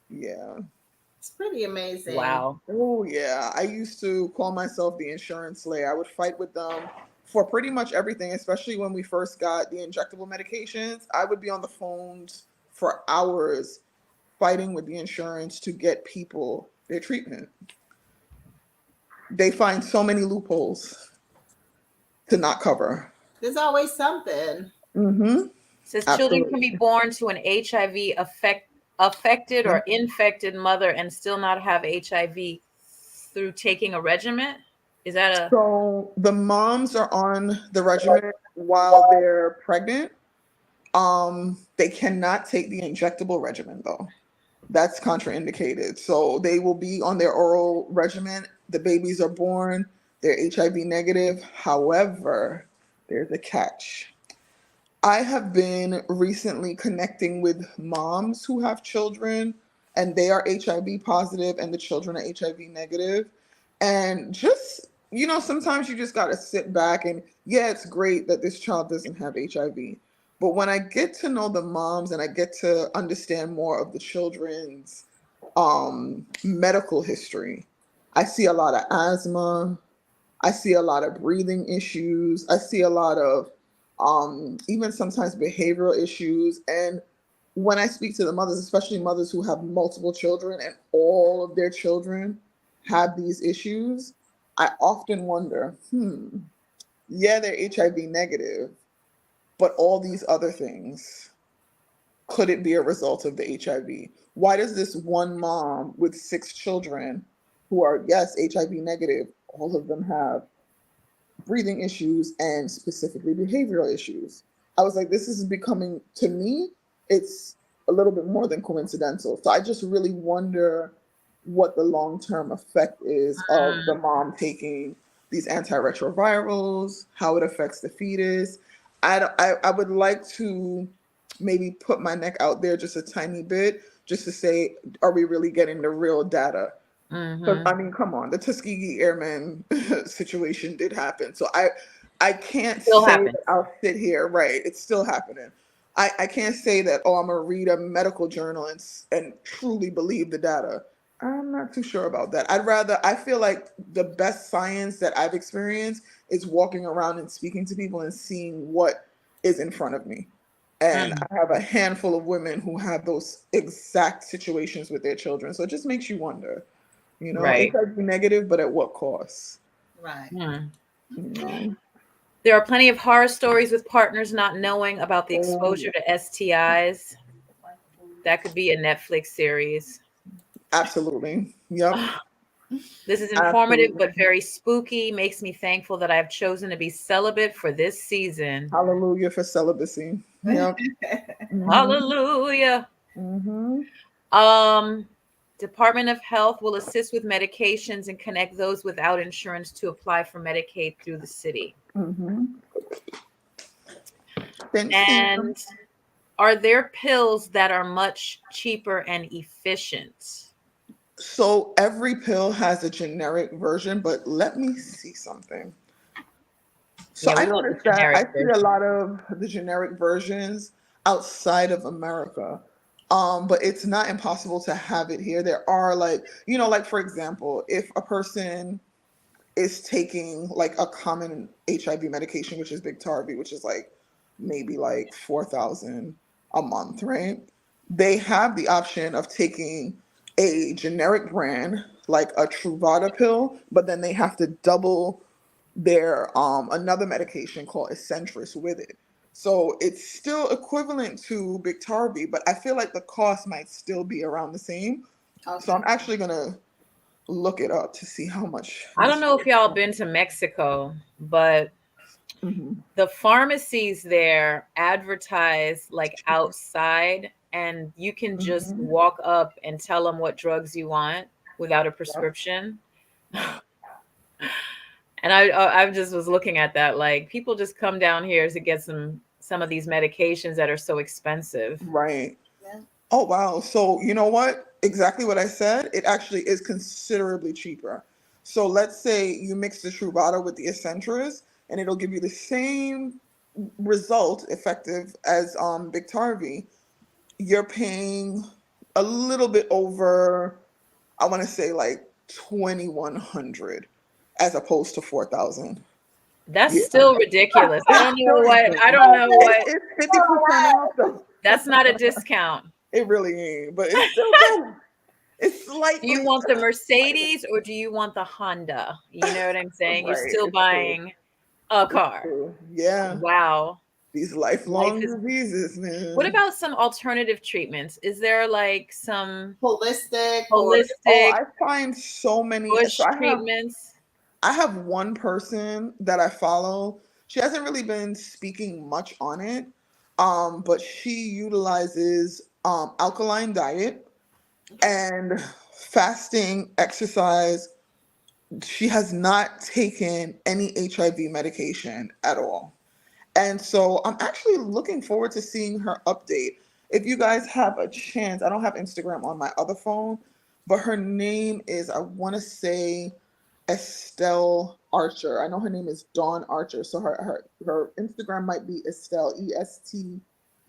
Yeah. it's pretty amazing. Wow. Oh yeah, I used to call myself the insurance slayer. I would fight with them for pretty much everything, especially when we first got the injectable medications. I would be on the phones for hours fighting with the insurance to get people their treatment. They find so many loopholes to not cover. There's always something. Mm-hmm. Says children can be Absolutely. born to an HIV affected Yeah. or infected mother and still not have HIV through taking a regimen. Is that a So the moms are on the regimen while they're pregnant. They cannot take the injectable regimen though. That's contraindicated. So they will be on their oral regimen. The babies are born, they're HIV negative. However, there's a catch. I have been recently connecting with moms who have children and they are HIV positive and the children are HIV negative. And just, sometimes you just got to sit back and, yeah, it's great that this child doesn't have HIV. But when I get to know the moms and I get to understand more of the children's medical history, I see a lot of asthma. I see a lot of breathing issues. I see a lot of even sometimes behavioral issues. And when I speak to the mothers, especially mothers who have multiple children and all of their children have these issues, I often wonder, yeah, they're HIV negative, but all these other things, could it be a result of the HIV? Why does this one mom with 6 children who are, yes, HIV negative, all of them have breathing issues and specifically behavioral issues? I was like, this is becoming, to me, it's a little bit more than coincidental. So I just really wonder, what the long-term effect is of the mom taking these antiretrovirals, how it affects the fetus. I would like to maybe put my neck out there just a tiny bit, just to say, are we really getting the real data? Because I mean, come on, the Tuskegee Airmen situation did happen. So I can't Still say happens. that I'll sit here, right? It's still happening. I can't say that, oh, I'm gonna read a medical journal and truly believe the data. I'm not too sure about that. I feel like the best science that I've experienced is walking around and speaking to people and seeing what is in front of me. And Mm. I have a handful of women who have those exact situations with their children. So it just makes you wonder, Right. HIV negative, but at what cost? Right. Mm. You know? There are plenty of horror stories with partners not knowing about the Oh, exposure to STIs. That could be a Netflix series. absolutely. Yep. This is informative Absolutely. but very spooky. Makes me thankful that I've chosen to be celibate for this season. Hallelujah for celibacy. Yep. Mm-hmm. Hallelujah. Mm-hmm. Um, Department of Health will assist with medications and connect those without insurance to apply for Medicaid through the city. Mm-hmm. Thanks, Sam. And are there pills that are much cheaper and efficient? So every pill has a generic version, but let me see something. So Yeah, I we want the noticed that I generic see a version. lot of the generic versions outside of America. But it's not impossible to have it here. There are like, like for example, if a person is taking like a common HIV medication, which is Biktarvy, which is like maybe like 4,000 a month, right? They have the option of taking a generic brand like a Truvada pill, but then they have to double their another medication called Essentris with it. So it's still equivalent to Biktarvy, but I feel like the cost might still be around the same. So Okay. I'm actually gonna look it up to see how much I don't these. know if y'all been to Mexico, but Mhm. the pharmacies there advertise like outside, and you can just Mhm. walk up and tell them what drugs you want without a Yep. prescription. And I just was looking at that, like people just come down here to get some of these medications that are so expensive. Right. Yeah. Oh wow. So you know what? Exactly what I said. It actually is considerably cheaper. So let's say you mix the Truvada with the Essentris, and it'll give you the same result effective as Biktarvy. You're paying a little bit over, I want to say like 2,100 as opposed to 4,000. That's Yeah. still ridiculous. I It's don't know still what I ridiculous. don't know what It's 50% off though. That's not a discount. It really ain't, but it's still better. It's Do you slightly, want the slightly. Mercedes or do you want the Honda? You know what I'm saying? You're Right. still It's true. buying a It's car. true. Yeah. Wow. These Life lifelong is diseases, What man. about some alternative treatments? Is there like some Holistic or Oh, holistic I find so many. So bush treatments? I have one person that I follow. She hasn't really been speaking much on it. But she utilizes alkaline diet and fasting, exercise. She has not taken any HIV medication at all. And so I'm actually looking forward to seeing her update. If you guys have a chance, I don't have Instagram on my other phone, but her name is, I want to say, Estelle Archer. I know her name is Dawn Archer. So her Instagram might be Estelle,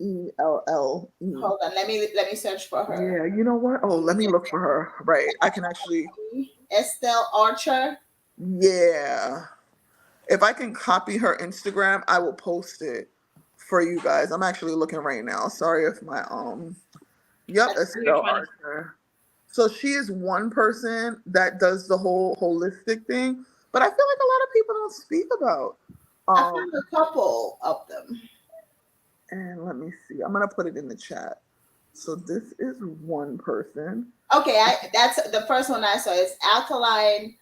Estelle. hold on, let me search for her. Yeah, you know what? Oh, let me look for her. Right. I can actually, Estelle Archer. yeah. If I can copy her Instagram, I will post it for you guys. I'm actually looking right now. Sorry if my yep, You're Estelle trying to Archer. So she is one person that does the whole holistic thing, but I feel like a lot of people don't speak about. I found a couple of them. And let me see. I'm gonna put it in the chat. So this is one person. Okay, that's the first one I saw is alkaline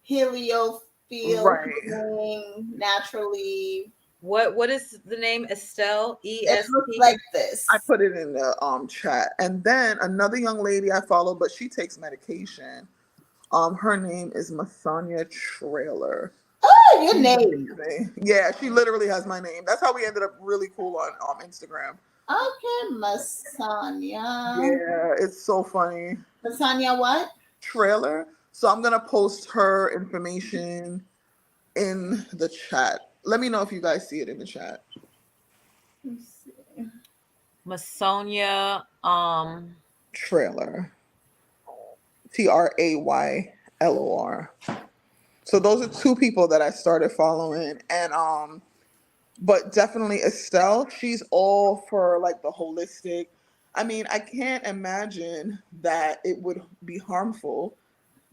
heliophil Right. healing naturally. What is the name? Estelle, It looks EST. like I this. put it in the chat. And then another young lady I follow, but she takes medication. Her name is Masanya Trailer. Oh, your She's name. amazing. Yeah, she literally has my name. That's how we ended up really cool on Instagram. Okay, Masanya. Yeah, it's so funny. Masanya what? Trailer. So I'm gonna post her information in the chat. Let me know if you guys see it in the chat. Let's see. Masonia. Trailer. Traylor. So those are two people that I started following, and but definitely Estelle. She's all for like the holistic. I mean, I can't imagine that it would be harmful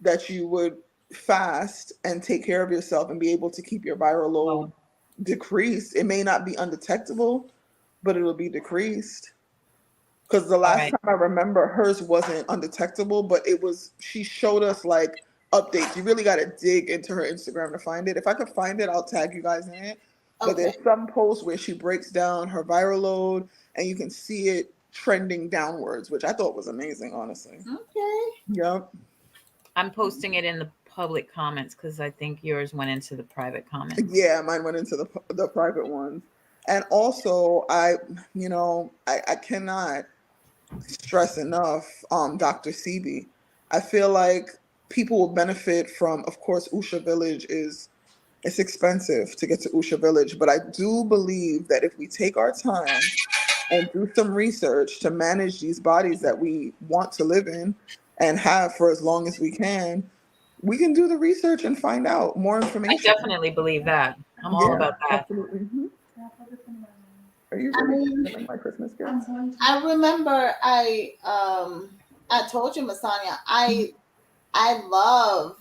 that you would fast and take care of yourself and be able to keep your viral load Oh, decreased. It may not be undetectable, but it will be decreased. Because the all last right. time I remember, hers wasn't undetectable, but it was. She showed us like updates. You really got to dig into her Instagram to find it. If I could find it, I'll tag you guys in it. But Okay. there's some posts where she breaks down her viral load, and you can see it trending downwards, which I thought was amazing, honestly. Okay. Yep. I'm posting it in the public comments because I think yours went into the private comments. Yeah, mine went into the private ones. And also, I cannot stress enough, Dr. Sebi. I feel like people will benefit from, of course, Usha Village is it's expensive to get to Usha Village, but I do believe that if we take our time and do some research to manage these bodies that we want to live in and have for as long as we can do the research and find out more I information. definitely believe that. I'm all Yeah, about that. absolutely. Are you I really mean, feeling my Christmas gifts? I remember I told you, Masanya, I love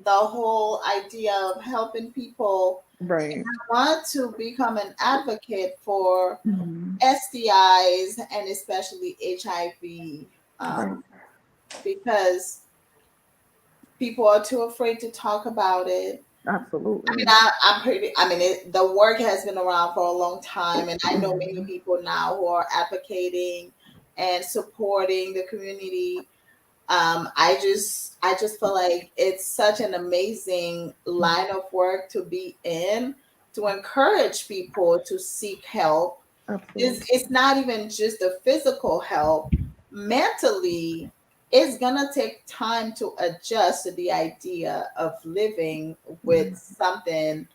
the whole idea of helping people. Right. I want to become an advocate for Mhm. STIs and especially HIV, Right. because people are too afraid to talk about it. I mean, Absolutely. I'm pretty. I mean, the work has been around for a long time, and I know many Mhm. people now who are advocating and supporting the community. I just feel like it's such an amazing line of work to be in, to encourage people to seek help. Absolutely. It's not even just the physical help. Mentally, it's gonna take time to adjust to the idea of living with Mhm. something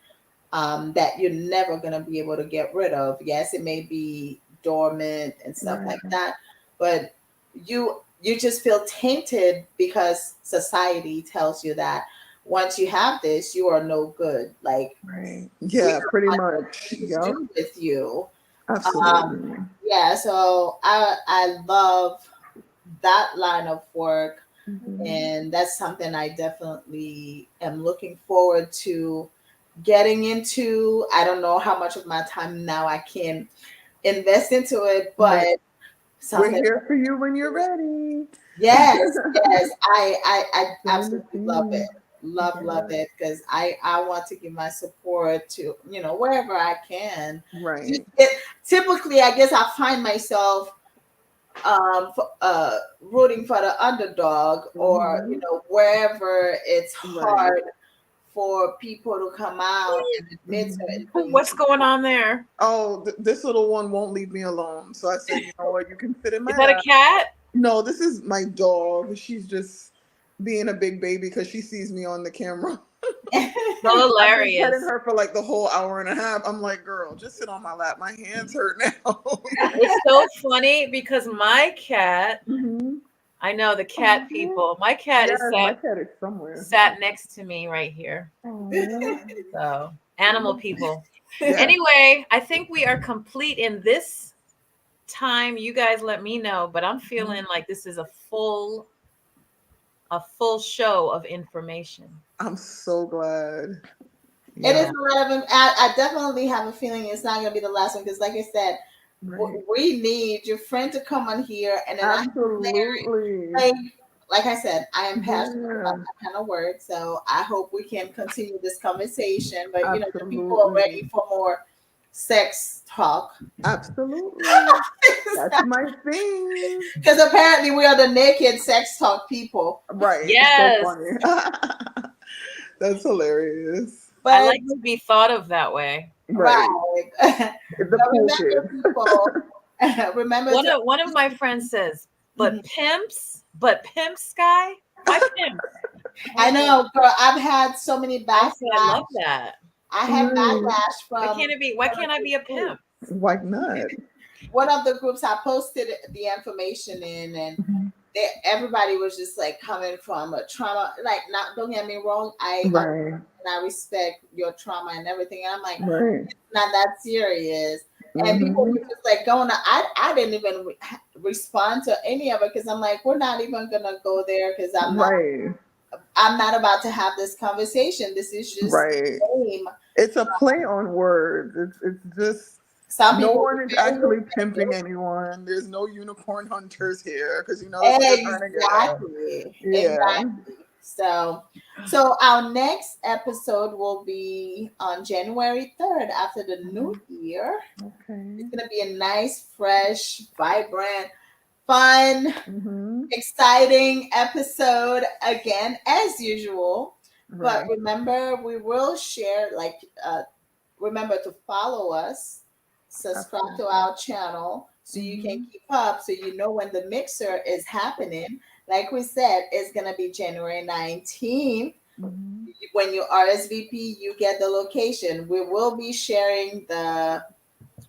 that you're never gonna be able to get rid of. Yes, it may be dormant and stuff Right. like that, but you just feel tainted because society tells you that once you have this, you are no good. Like, Right. we Yeah, don't pretty want much. anything to Yep. do with you. Um, Absolutely. yeah, so I love that line of work, Mhm. and that's something I definitely am looking forward to getting into. I don't know how much of my time now I can invest into it, Right. but We're something. here for you when you're ready. Yes, yes, I Join the absolutely love it. team. Love Yeah. it, because I want to give my support to, wherever I can. Right. Typically, I guess I find myself rooting for the underdog, or Hmm. wherever it's Right. hard for people to come out and admit Mhm. certain things. What's going on there? Oh, this little one won't leave me alone. So I said, you know what? You can sit in Is my that a lap. cat? No, this is my dog. She's just being a big baby because she sees me on the camera. So I've been petting hilarious. her for like the whole hour and a half. I'm like, girl, just sit on my lap. My hands hurt now. It's so funny because my cat, Hmm. I know the cat Oh, people. My cat yes, is my sat cat is somewhere. sat next to me right here. Oh, So, animal people. yeah. Anyway, I think we are complete in this time. You guys let me know, but I'm feeling like this is a full show of information. I'm so glad. It is Yeah. Yeah. a lot of. I definitely have a feeling it's not going to be the last one, because, like I said, Right. we need your friend to come on here, and then I Absolutely. like like I said, I am passionate about Yeah. that kind of work. So I hope we can continue this conversation. But the people are Absolutely. ready for more sex talk. Absolutely. That's my thing. Because apparently we are the naked sex talk people. Right. It's so Yes. funny. That's hilarious. I But like to be thought of that way. Right. right. The But cool remember, kids. people, remember to. One of my friends says, Mhm. but pimps, Sky? Why pimps? I know, girl. I've had so many I said, I backlash. love that. I had Right. backlash from Why can't I be a pimp? Why not? one of the groups I posted the information in, and Mhm. everybody was just like coming from a trauma. Like, not don't get me wrong, I Right. and I respect your trauma and everything. And I'm like, Right. it's not that serious. And people Hmm. were just like going. I didn't even respond to any of it because I'm like, we're not even gonna go there because Right. I'm not about to have this conversation. This is just Right. a game. It's a play on words. It's just Some no people one is feel actually pimping anyone. There's no unicorn hunters here because that's what they're trying to get at. exactly, Yeah. exactly. So our next episode will be on January 3rd after the new year. Okay. It's gonna be a nice, fresh, vibrant, fun, Mm-hmm. exciting episode again as usual. But Right. remember, we will share remember to follow us, subscribe to Absolutely. our channel so you can Mm-hmm. keep up, so you know when the mixer is happening. Like we said, it's going to be January 19th. Mm-hmm. When you RSVP, you get the location. We will be sharing the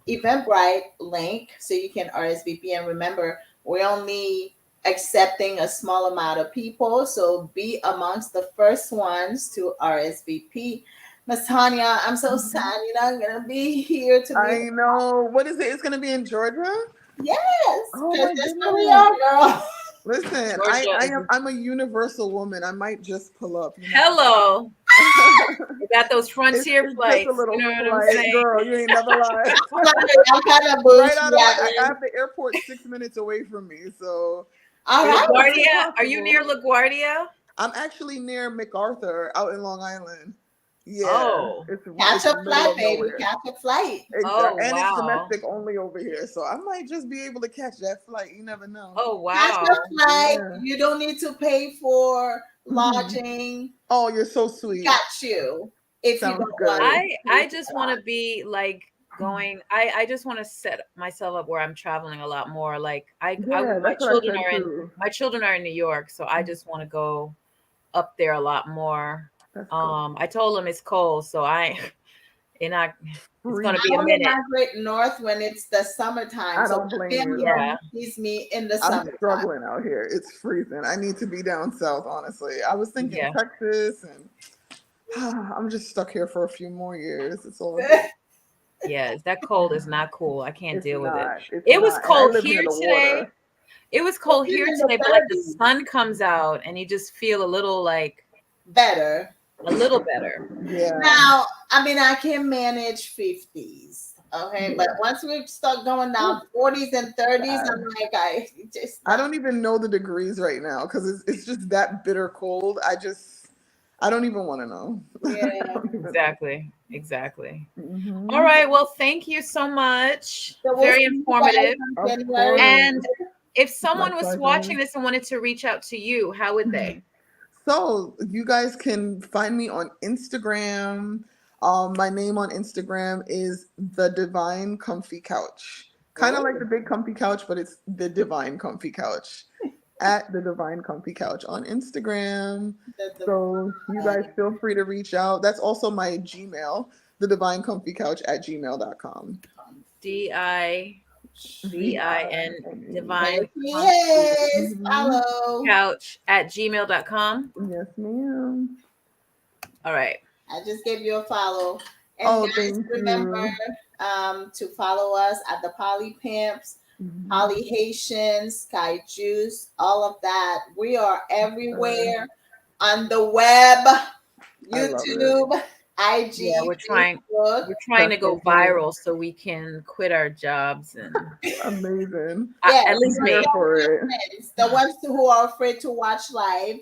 Eventbrite link so you can RSVP. And remember, we're only accepting a small amount of people, so be amongst the first ones to RSVP. Miss Tanya, I'm so Mm-hmm. sad you're not gonna be here to meet. I know. What is it? It's gonna be in Georgia. Yes, Oh because my that's where we goodness. are, girl. Listen, I Georgia I is am I'm a universal woman. I might just pull up. You never hello. know. You got those frontier It's just a flights. You little know what I'm flight, saying? girl. You ain't never lied. I'm kind of Right bougie out of at I it. have the airport 6 minutes away from me, so All right, it's LaGuardia, are you possible. near LaGuardia? I'm actually near MacArthur, out in Long Island. Yeah, Oh, catch it's a middle flight, of baby. nowhere. Catch a flight. oh, Exactly, and it's wow. domestic only over here, so I might just be able to catch that flight. You never know. Oh, Catch wow. a flight. Yeah. You don't need to pay for Mhm. lodging. Oh, you're so sweet. Got you. If you Sounds don't want good. to I pay just for want that. to be like going I just want to set myself up where I'm traveling a lot more. Like Yeah, my that's what I said too. children are in New York, so I just want to go up there a lot more. That's good. I told them it's cold, so I and I it's going to Freezing. be I a only minute. migrate north when it's the summertime. I So don't my blame family you. Yeah. only sees me in the I'm summertime. struggling out here. It's freezing. I need to be down south, honestly. I was thinking Yeah. Texas, and I'm just stuck here for a few more years. It's all good. Yeah, that cold is not cool. I can't It's deal with it. not. It's It was not. And I cold live near here the today. water. It was It's cold been here in the today, but like the 30s. sun comes out and you just feel a little like Better. a little better. Yeah. Now, I mean, I can manage 50s. Okay. But Yeah. once we start going Ooh, down 40s and 30s, God. I'm like, I just I not. don't even know the degrees right now because it's just that bitter cold. I don't even want to know. I Yeah. don't even know. Exactly. Exactly. All Hmm. right. Well, thank you so much. So we'll see Very you guys informative. on Of January. course. And if My someone was watching pleasure. this and wanted to reach out to you, how would they? So you guys can find me on Instagram. My name on Instagram is the Divine Comfy Couch. Kind of Oh, like the Big Comfy Couch, but it's the Divine Comfy Couch. At the Divine Comfy Couch on Instagram. the So you guys feel free to reach out. That's also my Gmail, the Divine Comfy Couch at gmail.com. DIVIN VINE. there divine he comfy is. Mhm. Follow. couch at gmail.com. Yes, ma'am. All right. I just gave you a follow. And Oh, guys, thank remember you. to follow us at the Poly Pimps, Mhm. Poly Haitians, Sky Juice, all of that. We are everywhere on the web, I love it. YouTube, Yeah, IG, Facebook. we're trying to That's go so cool. viral so we can quit our jobs and Amazing. Yes, at least I'm here me. for it. friends, the ones who are afraid to watch live,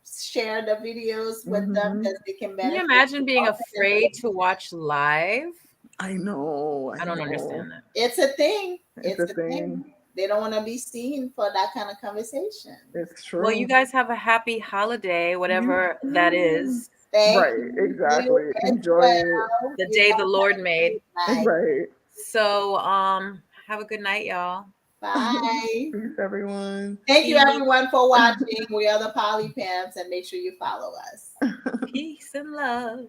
share the videos with them Hmm. because they can Can you benefit. imagine being afraid to watch live? I know. I don't understand that. It's a thing. It's a thing. They don't want to be seen for that kind of conversation. It's true. Well, you guys have a happy holiday, whatever that is. Thank Right, you. exactly. You as Enjoy it. well. The You day guys the have Lord a made. good night. Right. So, have a good night, y'all. Bye. Peace, everyone. Thank you, Peace. everyone, for watching. We are the Poly Pimps, and make sure you follow us. Peace and love.